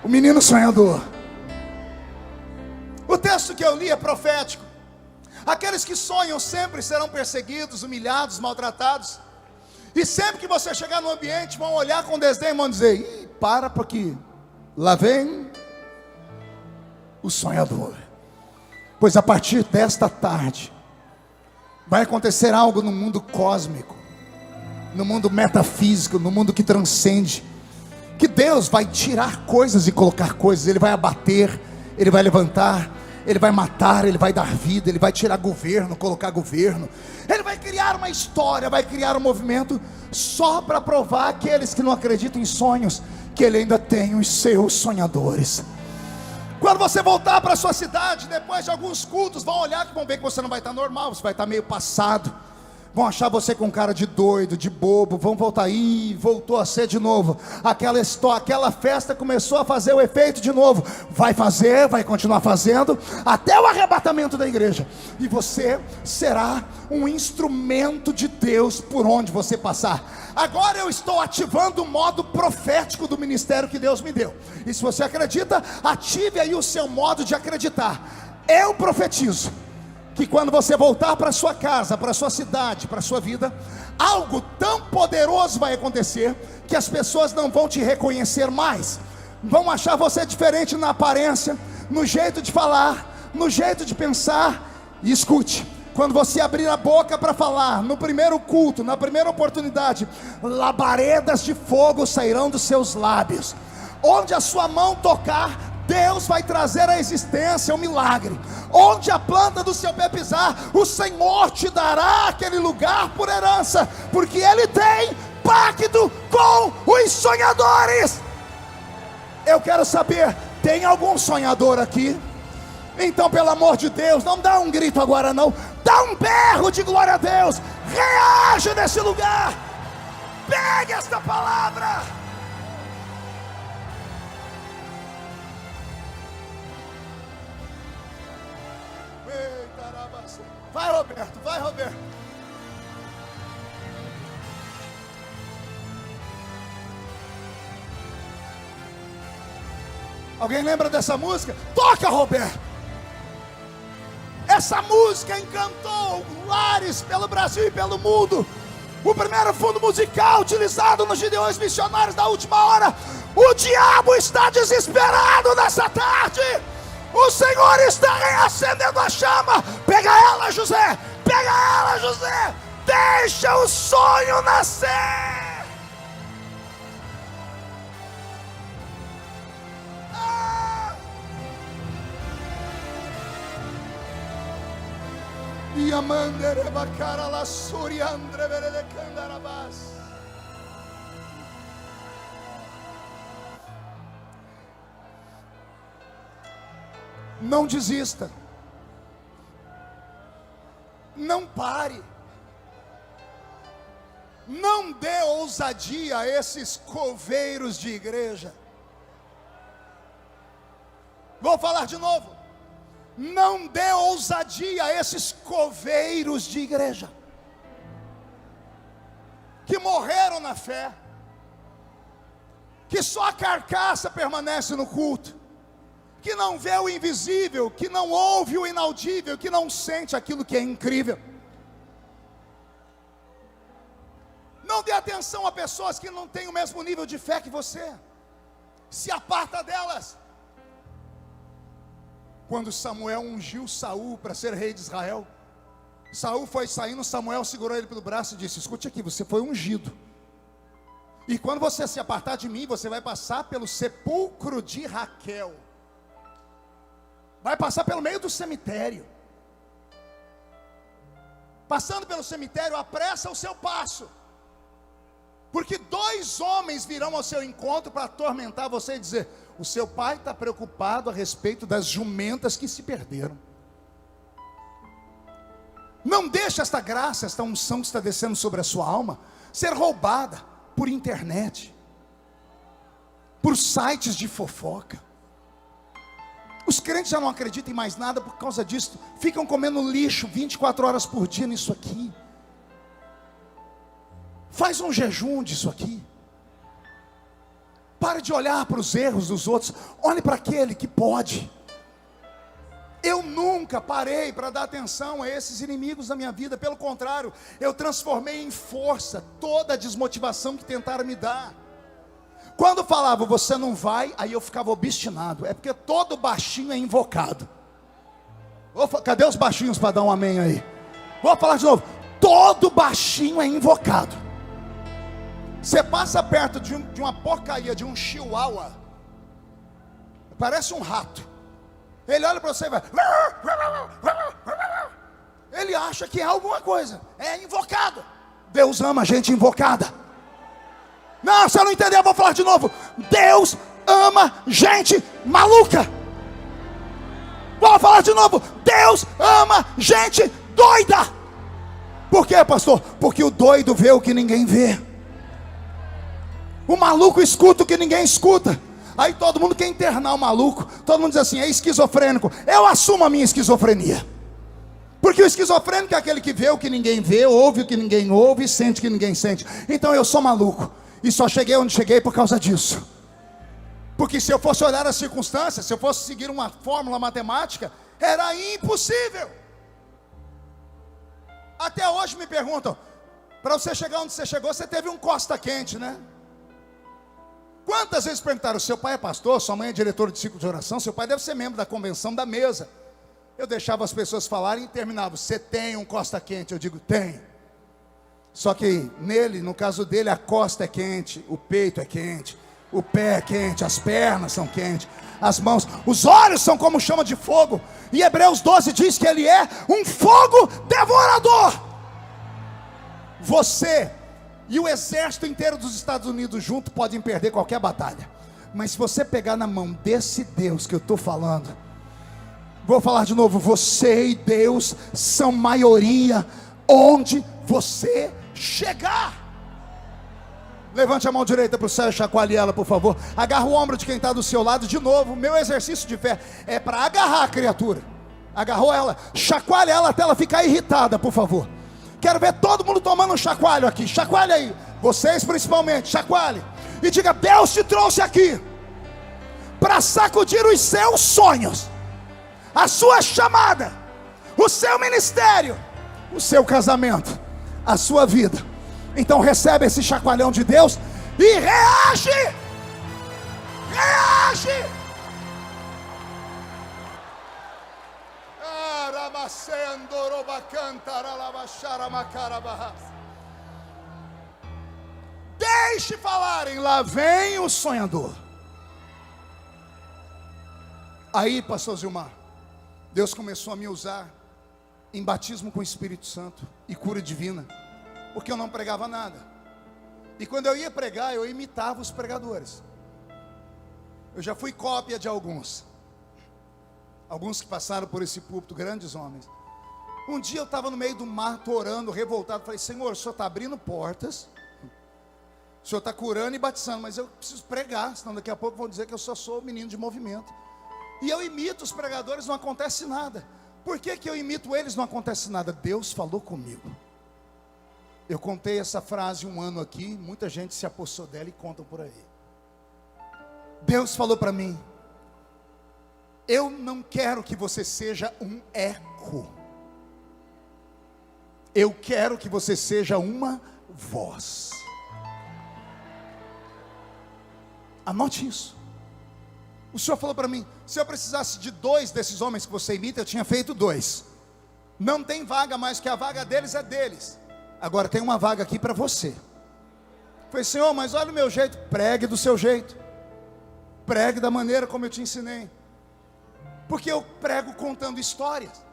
O menino sonhador. O texto que eu li é profético. Aqueles que sonham sempre serão perseguidos, humilhados, maltratados. E sempre que você chegar no ambiente, vão olhar com desdém e vão dizer, ih, para porque lá vem o sonhador. Pois a partir desta tarde vai acontecer algo no mundo cósmico, no mundo metafísico, no mundo que transcende, que Deus vai tirar coisas e colocar coisas. Ele vai abater, Ele vai levantar, Ele vai matar, Ele vai dar vida, Ele vai tirar governo, colocar governo. Ele vai criar uma história, vai criar um movimento, só para provar aqueles que não acreditam em sonhos, que Ele ainda tem os seus sonhadores. Quando você voltar para a sua cidade, depois de alguns cultos, vão olhar que vão ver que você não vai estar normal, você vai estar meio passado. Vão achar você com cara de doido, de bobo. Vão voltar, voltou a ser de novo. Aquela festa começou a fazer o efeito de novo. Vai fazer, vai continuar fazendo, até o arrebatamento da igreja. E você será um instrumento de Deus por onde você passar. Agora eu estou ativando o modo profético do ministério que Deus me deu. E se você acredita, ative aí o seu modo de acreditar. Eu profetizo que quando você voltar para sua casa, para sua cidade, para sua vida, algo tão poderoso vai acontecer, que as pessoas não vão te reconhecer mais. Vão achar você diferente na aparência, no jeito de falar, no jeito de pensar. E escute, quando você abrir a boca para falar, no primeiro culto, na primeira oportunidade, labaredas de fogo sairão dos seus lábios. Onde a sua mão tocar, Deus vai trazer à existência um milagre. Onde a planta do seu pé pisar, o Senhor te dará aquele lugar por herança, porque Ele tem pacto com os sonhadores. Eu quero saber, tem algum sonhador aqui? Então, pelo amor de Deus, não dá um grito agora não, dá um berro de glória a Deus. Reage nesse lugar. Pegue esta palavra. Vai, Roberto, vai, Roberto. Alguém lembra dessa música? Toca, Roberto. Essa música encantou lares pelo Brasil e pelo mundo. O primeiro fundo musical utilizado nos Gideões Missionários da Última Hora. O diabo está desesperado nessa tarde. O Senhor está reacendendo a chama. Pega ela, José. Pega ela, José. Deixa o sonho nascer. Yamandere bakara la suriandre verede candarabas. Não desista. Não pare. Não dê ousadia a esses coveiros de igreja. Vou falar de novo. Não dê ousadia a esses coveiros de igreja que morreram na fé, que só a carcaça permanece no culto, que não vê o invisível, que não ouve o inaudível, que não sente aquilo que é incrível. Não dê atenção a pessoas que não têm o mesmo nível de fé que você. Se aparta delas. Quando Samuel ungiu Saul para ser rei de Israel, Saul foi saindo, Samuel segurou ele pelo braço e disse: escute aqui, você foi ungido, e quando você se apartar de mim, você vai passar pelo sepulcro de Raquel, vai passar pelo meio do cemitério. Passando pelo cemitério, apressa o seu passo, porque 2 homens virão ao seu encontro para atormentar você e dizer: o seu pai está preocupado a respeito das jumentas que se perderam. Não deixe esta graça, esta unção que está descendo sobre a sua alma, ser roubada por internet, por sites de fofoca. Os crentes já não acreditam em mais nada por causa disso. Ficam comendo lixo 24 horas por dia nisso aqui. Faz um jejum disso aqui. Pare de olhar para os erros dos outros. Olhe para aquele que pode. Eu nunca parei para dar atenção a esses inimigos da minha vida. Pelo contrário, eu transformei em força toda a desmotivação que tentaram me dar. Quando falava você não vai, aí eu ficava obstinado. É porque todo baixinho é invocado. Cadê os baixinhos para dar um amém aí? Vou falar de novo. Todo baixinho é invocado. Você passa perto de uma porcaria, de um chihuahua, parece um rato. Ele olha para você e vai. Ele acha que é alguma coisa. É invocado. Deus ama gente invocada. Não, você não entendeu, eu vou falar de novo. Deus ama gente maluca. Vou falar de novo. Deus ama gente doida. Por quê, pastor? Porque o doido vê o que ninguém vê. O maluco escuta o que ninguém escuta. Aí todo mundo quer internar o maluco. Todo mundo diz assim: é esquizofrênico. Eu assumo a minha esquizofrenia. Porque o esquizofrênico é aquele que vê o que ninguém vê, ouve o que ninguém ouve, sente o que ninguém sente. Então eu sou maluco. E só cheguei onde cheguei por causa disso. Porque se eu fosse olhar as circunstâncias, se eu fosse seguir uma fórmula matemática, era impossível. Até hoje me perguntam: para você chegar onde você chegou, você teve um costa quente, né? Quantas vezes perguntaram: seu pai é pastor, sua mãe é diretora de ciclo de oração, seu pai deve ser membro da convenção da mesa. Eu deixava as pessoas falarem e terminava: você tem um costa quente? Eu digo: tenho. Só que nele, no caso dele, a costa é quente, o peito é quente, o pé é quente, as pernas são quentes, as mãos, os olhos são como chama de fogo. E Hebreus 12 diz que ele é um fogo devorador. Você e o exército inteiro dos Estados Unidos junto podem perder qualquer batalha, mas se você pegar na mão desse Deus que eu estou falando, vou falar de novo, você e Deus são maioria onde você chegar. Levante a mão direita para o céu e chacoalhe ela, por favor. Agarra o ombro de quem está do seu lado. De novo, meu exercício de fé é para agarrar a criatura. Agarrou ela, chacoalhe ela até ela ficar irritada, por favor. Quero ver todo mundo tomando um chacoalho aqui. Chacoalhe aí, vocês principalmente, chacoalhe. E diga: Deus te trouxe aqui para sacudir os seus sonhos, a sua chamada, o seu ministério, o seu casamento, a sua vida. Então recebe esse chacoalhão de Deus e reage. Reage. ouviste falarem, lá vem o sonhador. Aí, pastor Zilmar, Deus começou a me usar em batismo com o Espírito Santo e cura divina, porque eu não pregava nada. E quando eu ia pregar, eu imitava os pregadores. Eu já fui cópia de alguns que passaram por esse púlpito, grandes homens. Um dia eu estava no meio do mato orando, revoltado. Falei, Senhor, o Senhor está abrindo portas, o Senhor está curando e batizando, mas eu preciso pregar, senão daqui a pouco vão dizer que eu só sou menino de movimento. E eu imito os pregadores, não acontece nada. Por que eu imito eles, não acontece nada? Deus falou comigo. Eu contei essa frase um ano aqui, muita gente se apossou dela e contam por aí. Deus falou para mim, eu não quero que você seja um eco, eu quero que você seja uma voz. Anote isso. O Senhor falou para mim, se eu precisasse de 2 desses homens que você imita, eu tinha feito 2. Não tem vaga mais, que a vaga deles é deles. Agora tem uma vaga aqui para você. Eu falei, Senhor, mas olha o meu jeito. Pregue do seu jeito, pregue da maneira como eu te ensinei, porque eu prego contando histórias.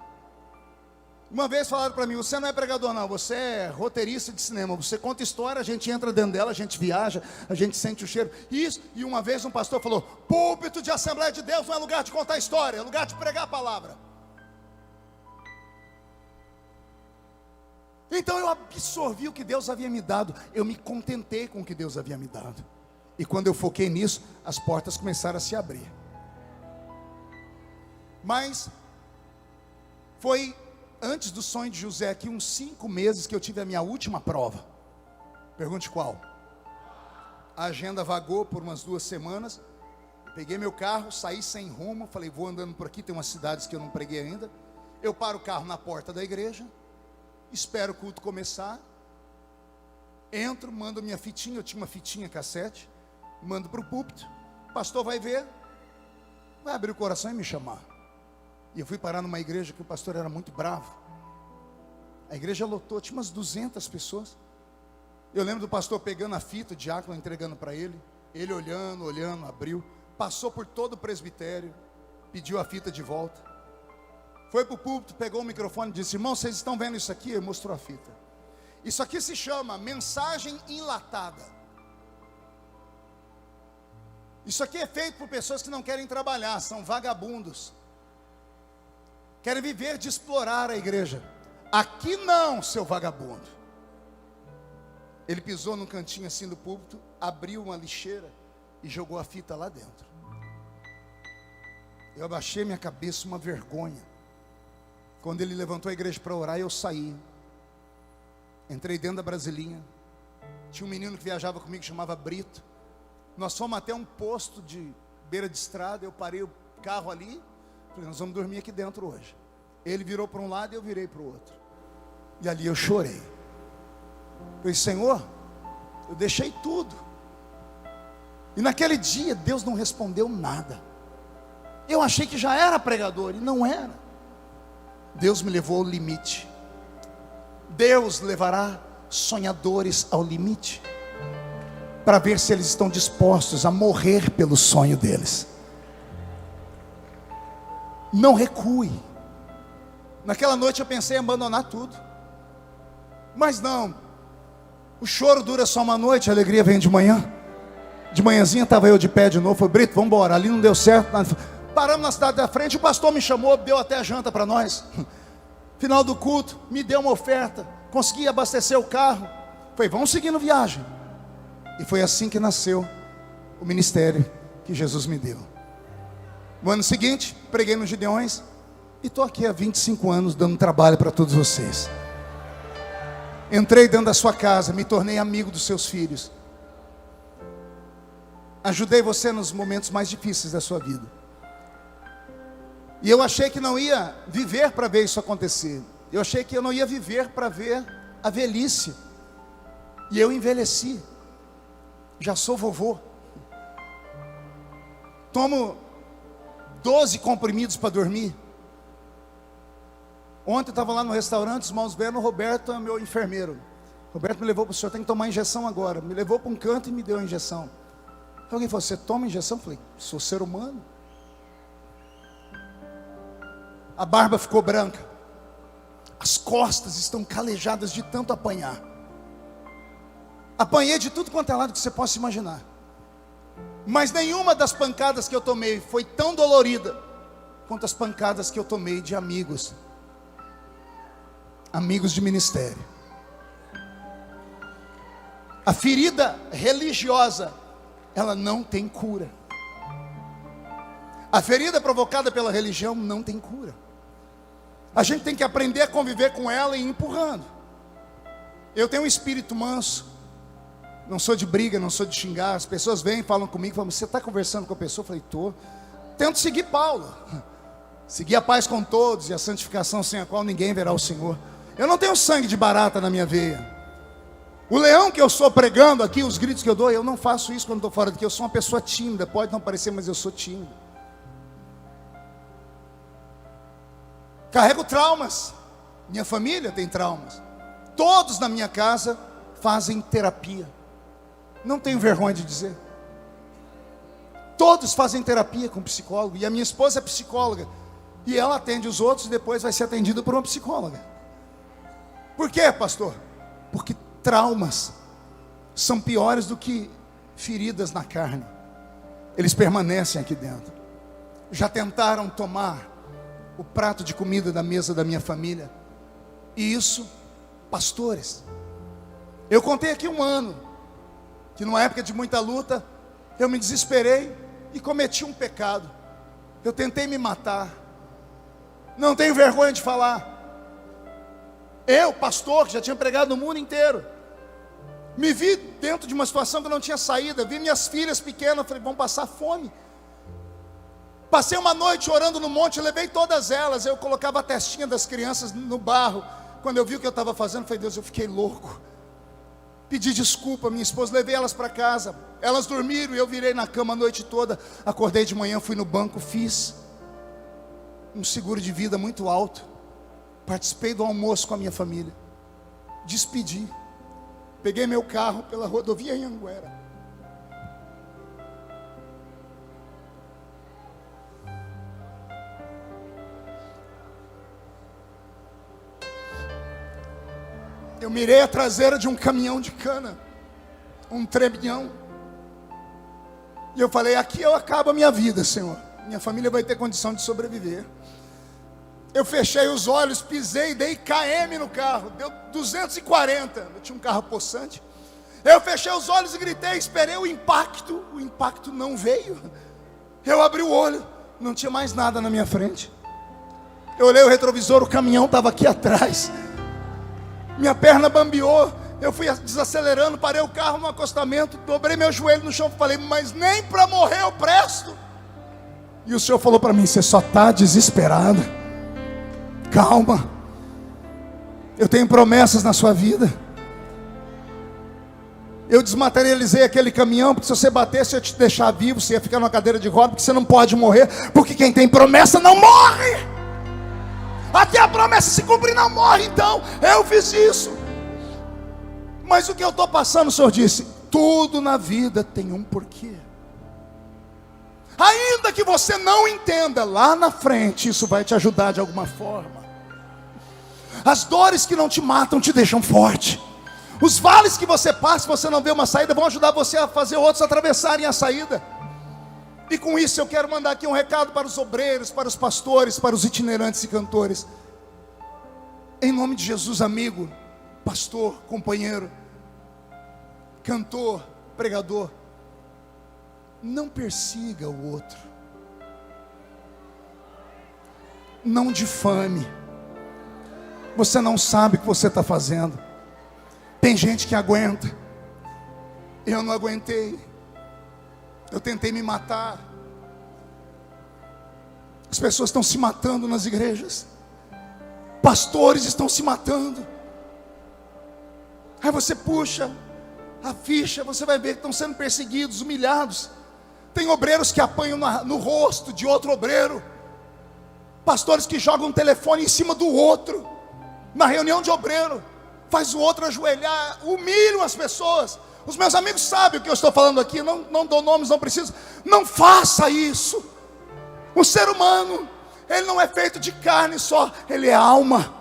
Uma vez falaram para mim, você não é pregador não, você é roteirista de cinema, você conta história, a gente entra dentro dela, a gente viaja, a gente sente o cheiro. Isso, e uma vez um pastor falou, púlpito de Assembleia de Deus não é lugar de contar história, é lugar de pregar a palavra. Então eu absorvi o que Deus havia me dado, eu me contentei com o que Deus havia me dado. E quando eu foquei nisso, as portas começaram a se abrir. Mas foi antes do sonho de José, aqui uns 5 meses, que eu tive a minha última prova. Pergunte qual? A agenda vagou por umas 2 semanas. Peguei meu carro, saí sem rumo. Falei, vou andando por aqui, tem umas cidades que eu não preguei ainda. Eu paro o carro na porta da igreja, espero o culto começar, entro, mando minha fitinha. Eu tinha uma fitinha cassete, mando para o púlpito. O pastor vai ver, vai abrir o coração e me chamar. E eu fui parar numa igreja que o pastor era muito bravo. A igreja lotou, tinha umas 200 pessoas. Eu lembro do pastor pegando a fita, o diácono entregando para ele. Ele olhando, abriu. Passou por todo o presbitério, pediu a fita de volta. Foi para o púlpito, pegou o microfone e disse, irmão, vocês estão vendo isso aqui? Ele mostrou a fita. Isso aqui se chama mensagem enlatada. Isso aqui é feito por pessoas que não querem trabalhar, são vagabundos. Querem viver de explorar a igreja. Aqui não, seu vagabundo. Ele pisou num cantinho assim do púlpito, abriu uma lixeira e jogou a fita lá dentro. Eu abaixei minha cabeça, uma vergonha. Quando ele levantou a igreja para orar, eu saí. Entrei dentro da Brasilinha. Tinha um menino que viajava comigo, que chamava Brito. Nós fomos até um posto de beira de estrada. Eu parei o carro ali. Falei, nós vamos dormir aqui dentro hoje. Ele virou para um lado e eu virei para o outro. E ali eu chorei. Falei, Senhor, eu deixei tudo. E naquele dia Deus não respondeu nada. Eu achei que já era pregador e não era. Deus me levou ao limite. Deus levará sonhadores ao limite, para ver se eles estão dispostos a morrer pelo sonho deles. Não recue. Naquela noite eu pensei em abandonar tudo, mas não. O choro dura só uma noite, a alegria vem de manhã. De manhãzinha estava eu de pé de novo. Falei, Brito, vamos embora. Ali não deu certo. Paramos na cidade da frente. O pastor me chamou, deu até janta para nós. Final do culto, me deu uma oferta. Consegui abastecer o carro. Falei, vamos seguindo viagem. E foi assim que nasceu o ministério que Jesus me deu. No ano seguinte, preguei nos Gideões. E estou aqui há 25 anos dando trabalho para todos vocês. Entrei dentro da sua casa, me tornei amigo dos seus filhos. Ajudei você nos momentos mais difíceis da sua vida. E eu achei que não ia viver para ver isso acontecer. Eu achei que eu não ia viver para ver a velhice. E eu envelheci. Já sou vovô. Tomo 12 comprimidos para dormir. Ontem eu estava lá no restaurante, os irmãos vendo, o Roberto é meu enfermeiro. Roberto me levou para o senhor, tem que tomar a injeção agora. Me levou para um canto e me deu a injeção. Alguém falou, você toma a injeção? Eu falei, sou ser humano. A barba ficou branca. As costas estão calejadas de tanto apanhar. Apanhei de tudo quanto é lado que você possa imaginar. Mas nenhuma das pancadas que eu tomei foi tão dolorida quanto as pancadas que eu tomei de amigos. Amigos de ministério. A ferida religiosa, ela não tem cura. A ferida provocada pela religião não tem cura. A gente tem que aprender a conviver com ela e ir empurrando. Eu tenho um espírito manso. Não sou de briga, não sou de xingar. As pessoas vêm e falam comigo, falam, você está conversando com a pessoa? Eu falei, estou. Tento seguir Paulo. Seguir a paz com todos e a santificação sem a qual ninguém verá o Senhor. Eu não tenho sangue de barata na minha veia. O leão que eu sou pregando aqui, os gritos que eu dou, eu não faço isso quando estou fora daqui. Eu sou uma pessoa tímida, pode não parecer, mas eu sou tímido. Carrego traumas. Minha família tem traumas. Todos na minha casa fazem terapia. Não tenho vergonha de dizer. Todos fazem terapia com psicólogo. E a minha esposa é psicóloga. E ela atende os outros e depois vai ser atendida por uma psicóloga. Por quê, pastor? Porque traumas são piores do que feridas na carne. Eles permanecem aqui dentro. Já tentaram tomar o prato de comida da mesa da minha família. E isso, pastores. Eu contei aqui um ano, que numa época de muita luta, eu me desesperei e cometi um pecado. Eu tentei me matar. Não tenho vergonha de falar. Eu, pastor, que já tinha pregado no mundo inteiro, me vi dentro de uma situação que eu não tinha saída. Vi minhas filhas pequenas, falei, vão passar fome. Passei uma noite orando no monte, levei todas elas. Eu colocava a testinha das crianças no barro. Quando eu vi o que eu estava fazendo, falei, Deus, eu fiquei louco. Pedi desculpa, minha esposa, levei elas para casa. Elas dormiram e eu virei na cama a noite toda. Acordei de manhã, fui no banco, fiz um seguro de vida muito alto. Participei do almoço com a minha família. Despedi. Peguei meu carro pela rodovia Anhanguera. Eu mirei a traseira de um caminhão de cana, um treminhão. E eu falei, aqui eu acabo a minha vida, Senhor. Minha família vai ter condição de sobreviver. Eu fechei os olhos, pisei, dei KM no carro. Deu 240, eu tinha um carro possante. Eu fechei os olhos e gritei, esperei o impacto não veio. Eu abri o olho, não tinha mais nada na minha frente. Eu olhei o retrovisor, o caminhão estava aqui atrás. Minha perna bambeou, eu fui desacelerando, parei o carro no acostamento, dobrei meu joelho no chão e falei, mas nem para morrer eu presto. E o Senhor falou para mim, você só está desesperado. Calma, eu tenho promessas na sua vida. Eu desmaterializei aquele caminhão, porque se você batesse eu ia te deixar vivo, você ia ficar numa cadeira de roda, porque você não pode morrer, porque quem tem promessa não morre. Até a promessa se cumprir não morre. Então eu fiz isso. Mas o que eu estou passando, o Senhor disse, tudo na vida tem um porquê. Ainda que você não entenda, lá na frente isso vai te ajudar de alguma forma. As dores que não te matam te deixam forte. Os vales que você passa, se você não vê uma saída, vão ajudar você a fazer outros atravessarem a saída. E com isso eu quero mandar aqui um recado para os obreiros, para os pastores, para os itinerantes e cantores. Em nome de Jesus, amigo, pastor, companheiro, cantor, pregador, não persiga o outro. Não difame. Você não sabe o que você está fazendo. Tem gente que aguenta. Eu não aguentei. Eu tentei me matar. As pessoas estão se matando nas igrejas. Pastores estão se matando. Aí você puxa a ficha, você vai ver que estão sendo perseguidos, humilhados. Tem obreiros que apanham no rosto de outro obreiro. Pastores que jogam um telefone em cima do outro, na reunião de obreiro. faz o outro ajoelhar, humilham as pessoas. Os meus amigos sabem o que eu estou falando aqui, não dou nomes, não preciso. Não faça isso. O ser humano, ele não é feito de carne só, ele é alma.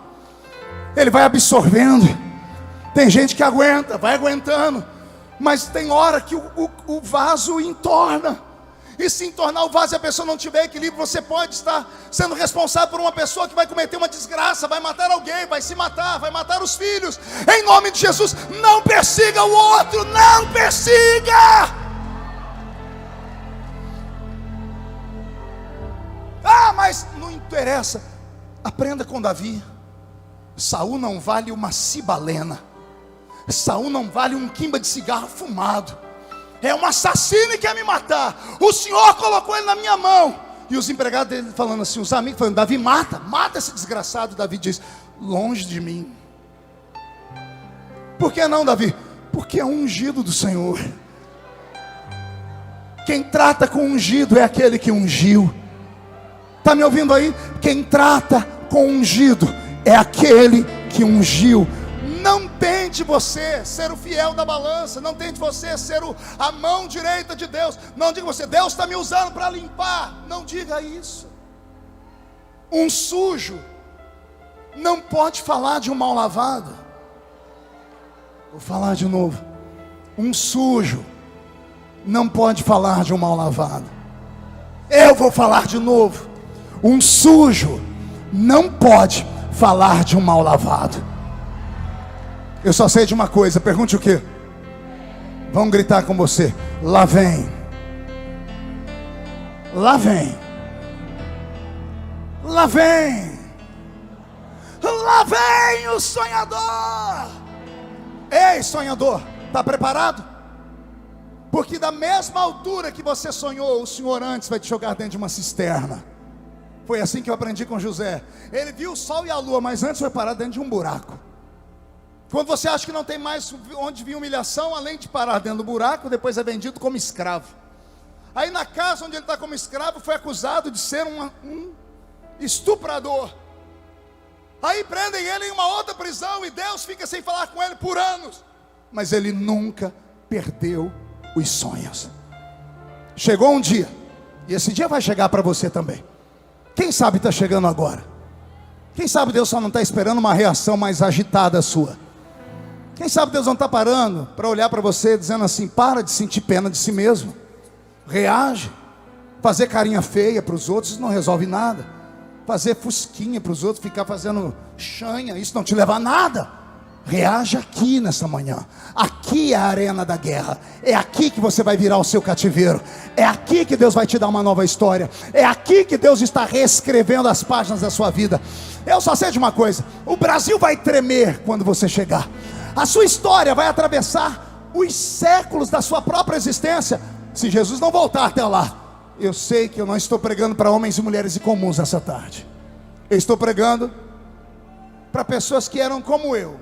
Ele vai absorvendo. Tem gente que aguenta, vai aguentando, mas tem hora que o vaso entorna. E se entornar o vaso e a pessoa não tiver equilíbrio, você pode estar sendo responsável por uma pessoa que vai cometer uma desgraça, vai matar alguém, vai se matar, vai matar os filhos. Em nome de Jesus, não persiga o outro, não persiga. Ah, mas não interessa. Aprenda com Davi. Saul não vale uma cibalena. Saul não vale um quimba de cigarro fumado. É um assassino e quer me matar. O Senhor colocou ele na minha mão. E os empregados dele falando assim, os amigos falando, Davi, mata esse desgraçado. Davi diz, longe de mim. Por que não, Davi? Porque é um ungido do Senhor. Quem trata com ungido é aquele que ungiu. Está me ouvindo aí? Quem trata com ungido é aquele que ungiu. Não tente você ser o fiel da balança. Não tente você ser a mão direita de Deus. Não diga você, Deus está me usando para limpar. Não diga isso. Um sujo não pode falar de um mal lavado. Vou falar de novo. Um sujo não pode falar de um mal lavado. Eu vou falar de novo. Um sujo não pode falar de um mal lavado. Eu só sei de uma coisa, pergunte o quê? Vamos gritar com você. Lá vem. Lá vem. Lá vem. Lá vem o sonhador. Ei, sonhador, está preparado? Porque da mesma altura que você sonhou, o Senhor antes vai te jogar dentro de uma cisterna. Foi assim que eu aprendi com José. Ele viu o sol e a lua, mas antes foi parar dentro de um buraco. Quando você acha que não tem mais onde vir humilhação, além de parar dentro do buraco, depois é vendido como escravo. Aí na casa onde ele está como escravo, foi acusado de ser um estuprador. Aí prendem ele em uma outra prisão e Deus fica sem falar com ele por anos. Mas ele nunca perdeu os sonhos. Chegou um dia, e esse dia vai chegar para você também. Quem sabe está chegando agora. Quem sabe Deus só não está esperando uma reação mais agitada sua. Quem sabe Deus não está parando para olhar para você dizendo assim, para de sentir pena de si mesmo. Reage. Fazer carinha feia para os outros, isso não resolve nada. Fazer fusquinha para os outros, ficar fazendo chanha, isso não te leva a nada. Reage aqui nessa manhã. Aqui é a arena da guerra. É aqui que você vai virar o seu cativeiro. É aqui que Deus vai te dar uma nova história. É aqui que Deus está reescrevendo as páginas da sua vida. Eu só sei de uma coisa: o Brasil vai tremer quando você chegar. A sua história vai atravessar os séculos da sua própria existência, se Jesus não voltar até lá. Eu sei que eu não estou pregando para homens e mulheres comuns essa tarde. Eu estou pregando para pessoas que eram como eu,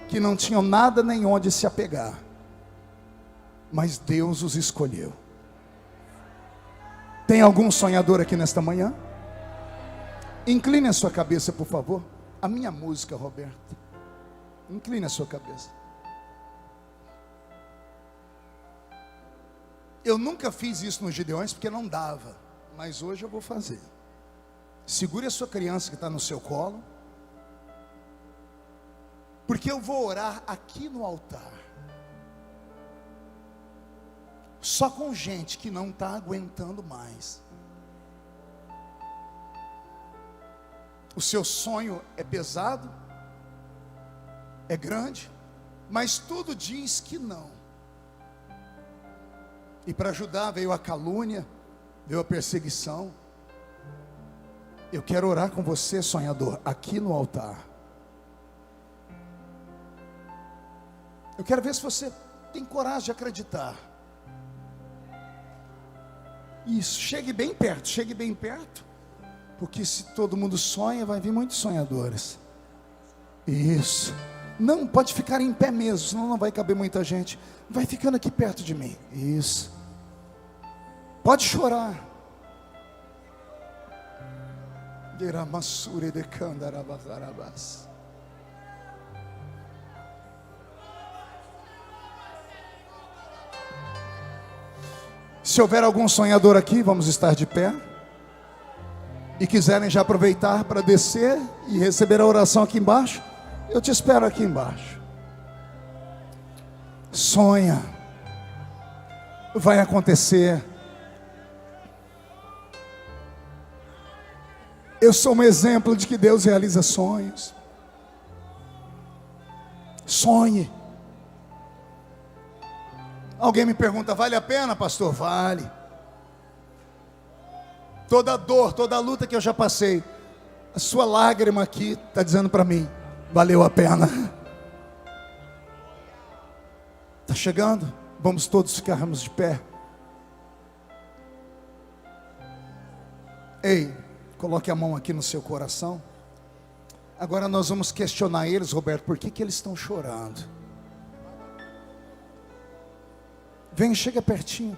que não tinham nada nem onde se apegar, mas Deus os escolheu. Tem algum sonhador aqui nesta manhã? Incline a sua cabeça, por favor. A minha música, Roberto. Incline a sua cabeça. Eu nunca fiz isso nos Gideões porque não dava, mas hoje eu vou fazer. Segure a sua criança que está no seu colo, porque eu vou orar aqui no altar, só com gente que não está aguentando mais. O seu sonho é pesado, é grande, mas tudo diz que não. E para ajudar veio a calúnia, veio a perseguição. Eu quero orar com você, sonhador, aqui no altar. Eu quero ver se você tem coragem de acreditar. Isso, chegue bem perto, porque se todo mundo sonha, vai vir muitos sonhadores. Isso. Não, pode ficar em pé mesmo, senão não vai caber muita gente. Vai ficando aqui perto de mim. Isso. Pode chorar. Se houver algum sonhador aqui, vamos estar de pé. E quiserem já aproveitar para descer e receber a oração aqui embaixo, eu te espero aqui embaixo. Sonha. Vai acontecer. Eu sou um exemplo de que Deus realiza sonhos. Sonhe. Alguém me pergunta, vale a pena, pastor? Vale. Toda dor, toda luta que eu já passei, a sua lágrima aqui está dizendo para mim, valeu a pena. Está chegando? Vamos todos ficarmos de pé. Ei, coloque a mão aqui no seu coração. Agora nós vamos questionar eles, Roberto, por que eles estão chorando? Vem, chega pertinho.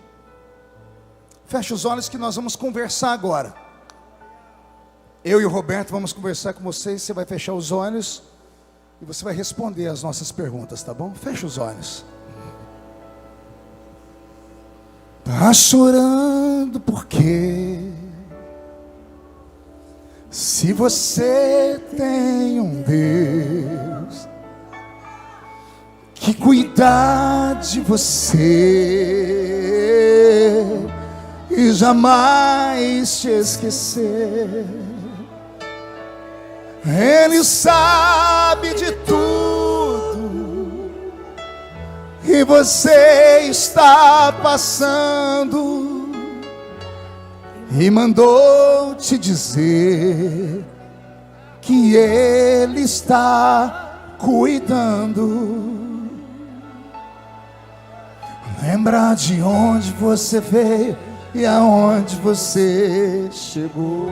Feche os olhos que nós vamos conversar agora. Eu e o Roberto vamos conversar com vocês. Você vai fechar os olhos e você vai responder as nossas perguntas, tá bom? Feche os olhos. Tá chorando por quê? Se você tem um Deus que cuida de você e jamais te esquecer, Ele sabe de tudo que você está passando e mandou te dizer que Ele está cuidando. Lembra de onde você veio e aonde você chegou.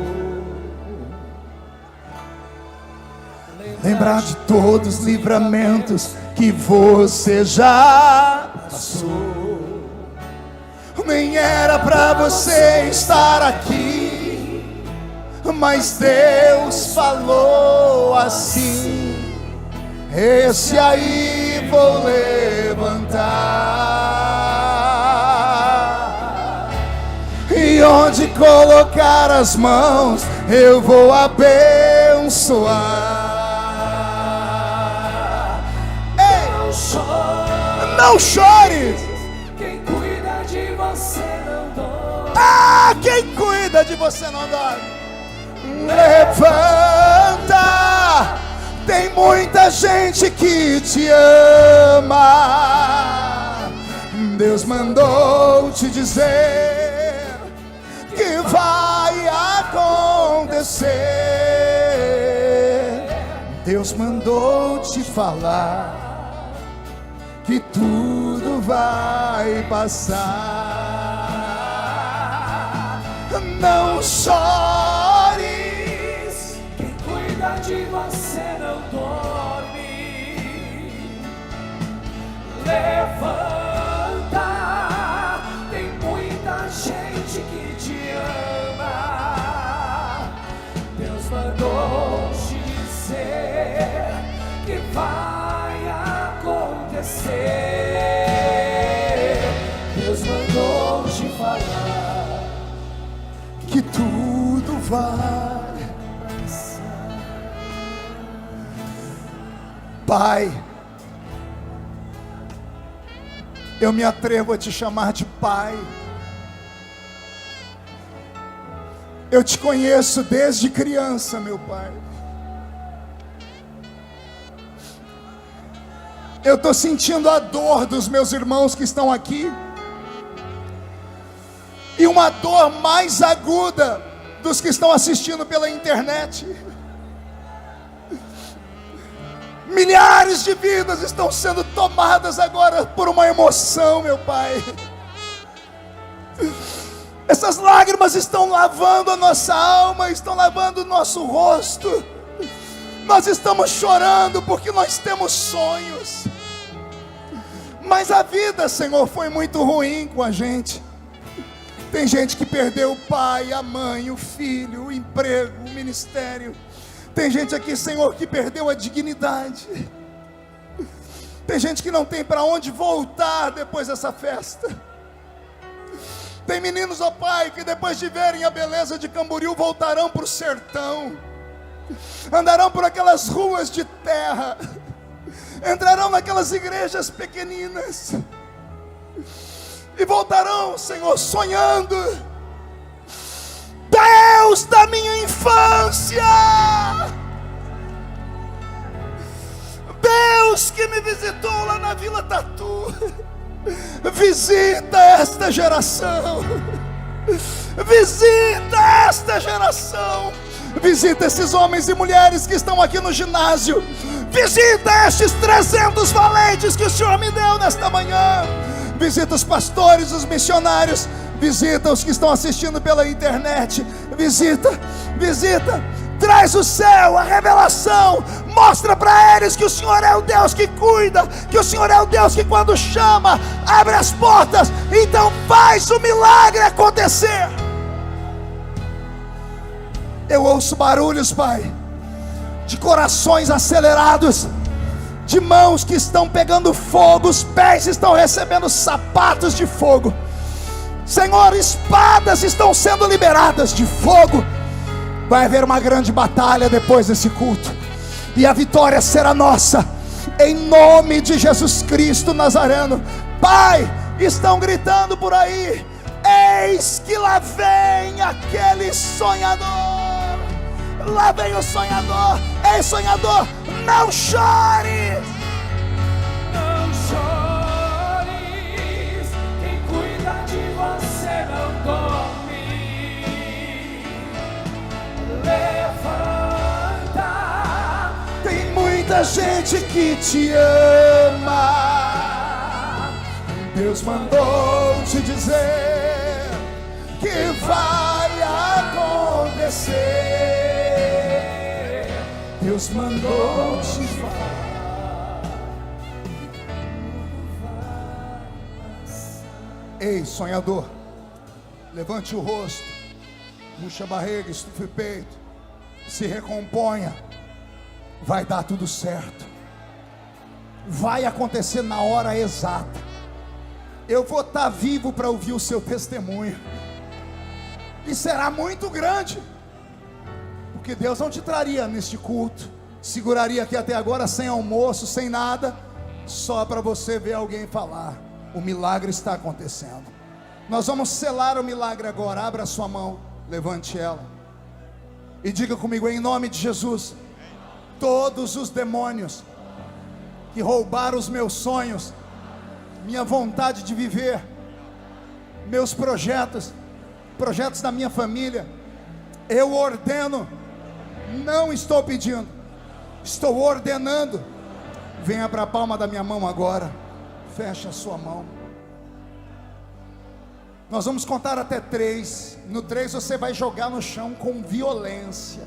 Lembrar de todos os livramentos que você já passou. Nem era pra você estar aqui, mas Deus falou assim: esse aí vou levantar, e onde colocar as mãos eu vou abençoar. Ei, não chore. Quem cuida de você não dorme. Ah, quem cuida de você não dorme. Levanta, tem muita gente que te ama. Deus mandou te dizer que vai acontecer. Deus mandou te falar que tudo vai passar. Não chores, quem cuida de você não dorme. Levanta, tem muita gente que te ama. Deus mandou te dizer que vai acontecer. Deus mandou te falar que tudo vai passar. Pai, eu me atrevo a te chamar de Pai. Eu te conheço desde criança, meu Pai. Eu estou sentindo a dor dos meus irmãos que estão aqui, e uma dor mais aguda dos que estão assistindo pela internet. Milhares de vidas estão sendo tomadas agora por uma emoção, meu Pai. Essas lágrimas estão lavando a nossa alma, estão lavando o nosso rosto. Nós estamos chorando porque nós temos sonhos, mas a vida, Senhor, foi muito ruim com a gente. Tem gente que perdeu o pai, a mãe, o filho, o emprego, o ministério. Tem gente aqui, Senhor, que perdeu a dignidade. Tem gente que não tem para onde voltar depois dessa festa. Tem meninos, ó Pai, que depois de verem a beleza de Camboriú voltarão para o sertão, andarão por aquelas ruas de terra, entrarão naquelas igrejas pequeninas e voltarão, Senhor, sonhando: Deus da minha infância, Deus que me visitou lá na Vila Tatu, visita esta geração, visita esta geração, visita esses homens e mulheres que estão aqui no ginásio, visita estes 300 valentes que o Senhor me deu nesta manhã, visita os pastores, os missionários, visita os que estão assistindo pela internet, visita, traz o céu, a revelação, mostra para eles que o Senhor é o Deus que cuida, que o Senhor é o Deus que quando chama, abre as portas, então faz o milagre acontecer. Eu ouço barulhos, Pai, de corações acelerados, de mãos que estão pegando fogo, os pés estão recebendo sapatos de fogo. Senhor, espadas estão sendo liberadas de fogo. Vai haver uma grande batalha depois desse culto, e a vitória será nossa, em nome de Jesus Cristo Nazareno. Pai, estão gritando por aí: eis que lá vem aquele sonhador, lá vem o sonhador. Ei, sonhador, não chores, Não chores, quem cuida de você não dorme. Levanta, tem muita gente que te ama. Deus mandou te dizer que vai acontecer. Deus mandou te falar. Ei, sonhador, levante o rosto, puxa a barriga, estufe o peito, se recomponha. Vai dar tudo certo, vai acontecer na hora exata. Eu vou estar vivo para ouvir o seu testemunho, e será muito grande, porque Deus não te traria neste culto, seguraria aqui até agora sem almoço, sem nada, só para você ver alguém falar: o milagre está acontecendo. Nós vamos selar o milagre agora. Abra a sua mão, levante ela e diga comigo: em nome de Jesus, todos os demônios que roubaram os meus sonhos, minha vontade de viver, meus projetos da minha família, eu ordeno, não estou pedindo, estou ordenando. Venha para a palma da minha mão agora, feche a sua mão. Nós vamos contar até 3. No 3 você vai jogar no chão com violência,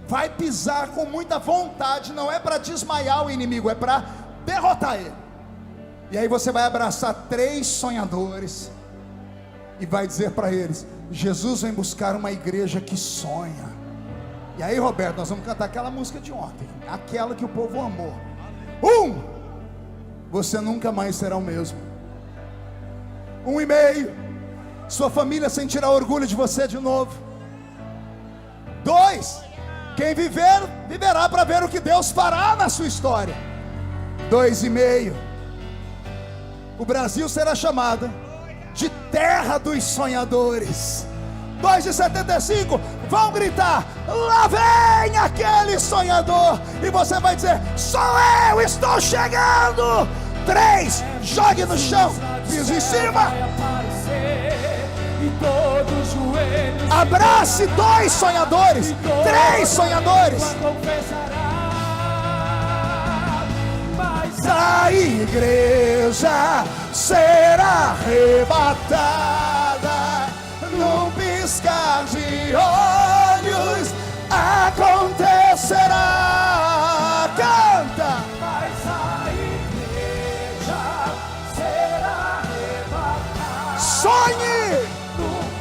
vai pisar com muita vontade. Não é para desmaiar o inimigo, é para derrotar ele. E aí você vai abraçar 3 sonhadores e vai dizer para eles: Jesus vem buscar uma igreja que sonha. E aí, Roberto, nós vamos cantar aquela música de ontem, aquela que o povo amou. 1, você nunca mais será o mesmo. 1,5, sua família sentirá orgulho de você de novo. 2, quem viver, viverá para ver o que Deus fará na sua história. 2,5, o Brasil será chamado de terra dos sonhadores. 2,75, vão gritar: lá vem aquele sonhador. E você vai dizer: sou eu, estou chegando. 3, jogue no chão, piso em cima, abrace 2 sonhadores, 3 sonhadores. A igreja será arrebatada num piscar de olhos, acontecerá. Canta. Mas a igreja será arrebatada.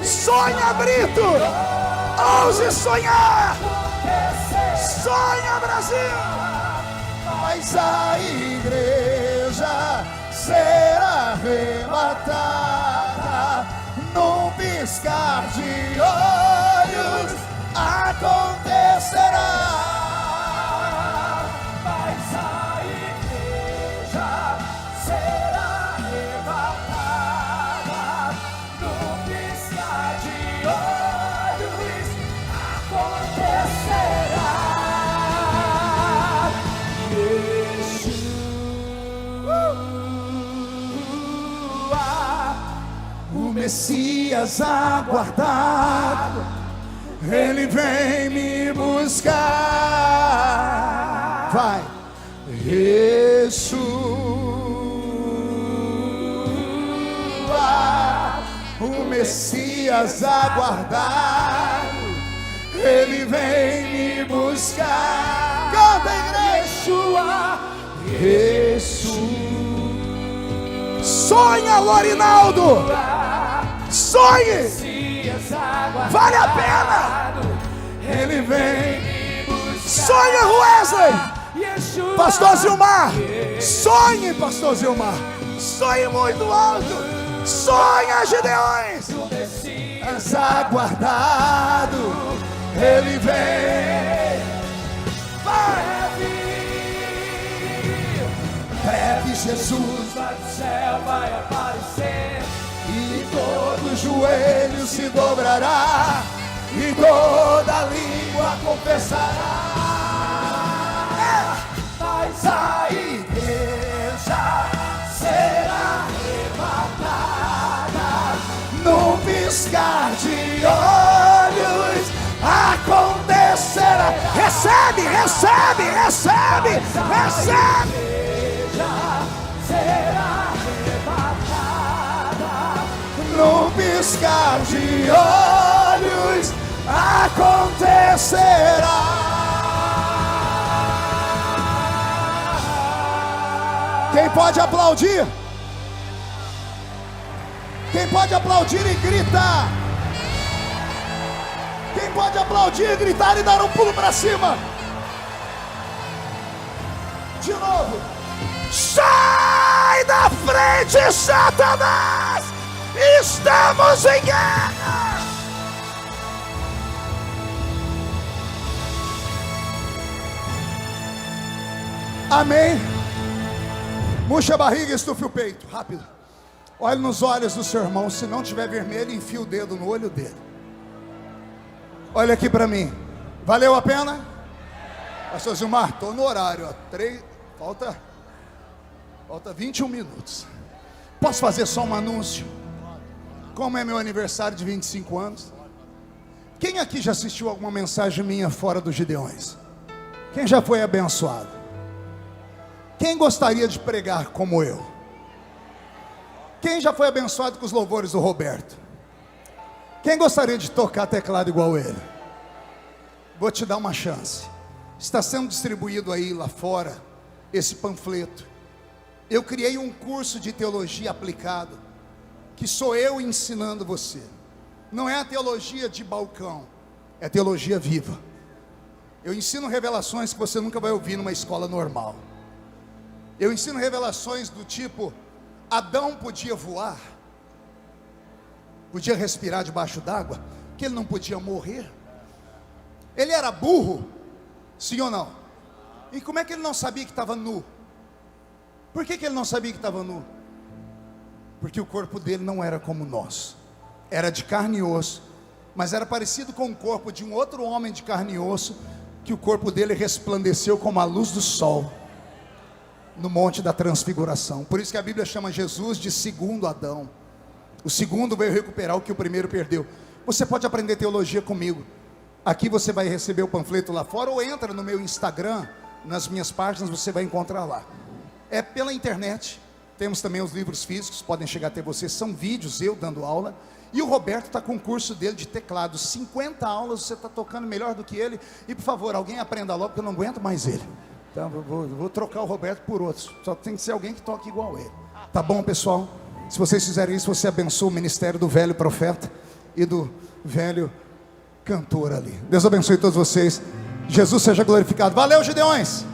Sonha, Brito, ouse sonhar. Sonha, Brasil. Mas a igreja será arrebatada piscar de olhos acontecerá. Mas a igreja será arrebatada no piscar de olhos acontecerá. O Messias aguardado, Ele vem me buscar. Vai, Yeshua, o Messias aguardado, Ele vem me buscar. Canta, Yeshua, Yeshua. Sonha, Lorinaldo, sonhe, vale a pena. Ele vem. Sonha, Wesley. Pastor Zilmar, sonhe, Pastor Zilmar, sonhe muito alto. Sonha, Gideões. És aguardado, Ele vem. Vai. Breve Jesus Do céu vai aparecer e todo joelho se dobrará e toda língua confessará. Mas a igreja será arrebatada Num piscar de olhos acontecerá. Recebe, recebe, recebe, recebe. será arrebatada Num piscar de olhos acontecerá. Quem pode aplaudir? Quem pode aplaudir e gritar? Quem pode aplaudir, gritar e dar um pulo para cima? De novo. Sai da frente, Satanás! Estamos em guerra! Amém? Murcha a barriga e estufe o peito, rápido. Olhe nos olhos do seu irmão. Se não tiver vermelho, enfia o dedo no olho dele. Olha aqui para mim. Valeu a pena? Pastor Zilmar, estou no horário, ó. Falta 21 minutos. Posso fazer só um anúncio? Como é meu aniversário de 25 anos? Quem aqui já assistiu alguma mensagem minha fora dos Gideões? Quem já foi abençoado? Quem gostaria de pregar como eu? Quem já foi abençoado com os louvores do Roberto? Quem gostaria de tocar teclado igual ele? Vou te dar uma chance. Está sendo distribuído aí lá fora esse panfleto. Eu criei um curso de teologia aplicada, que sou eu ensinando você. Não é a teologia de balcão, é teologia viva. Eu ensino revelações que você nunca vai ouvir numa escola normal. Eu ensino revelações do tipo: Adão podia voar, podia respirar debaixo d'água, que ele não podia morrer. Ele era burro, sim ou não? E como é que ele não sabia que estava nu? Por que ele não sabia que estava nu? Porque o corpo dele não era como nós. Era de carne e osso, mas era parecido com o corpo de um outro homem de carne e osso, que o corpo dele resplandeceu como a luz do sol no monte da transfiguração. Por isso que a Bíblia chama Jesus de segundo Adão. O segundo veio recuperar o que o primeiro perdeu. Você pode aprender teologia comigo. Aqui você vai receber o panfleto lá fora, ou entra no meu Instagram, nas minhas páginas, você vai encontrar lá. É pela internet. Temos também os livros físicos, podem chegar até você. São vídeos, eu dando aula. E o Roberto está com o curso dele de teclado. 50 aulas, você está tocando melhor do que ele. E por favor, alguém aprenda logo, porque eu não aguento mais ele. Então vou trocar o Roberto por outros. Só tem que ser alguém que toque igual ele. Tá bom, pessoal? Se vocês fizerem isso, você abençoa o ministério do velho profeta e do velho cantor ali. Deus abençoe todos vocês. Jesus seja glorificado. Valeu, Gideões!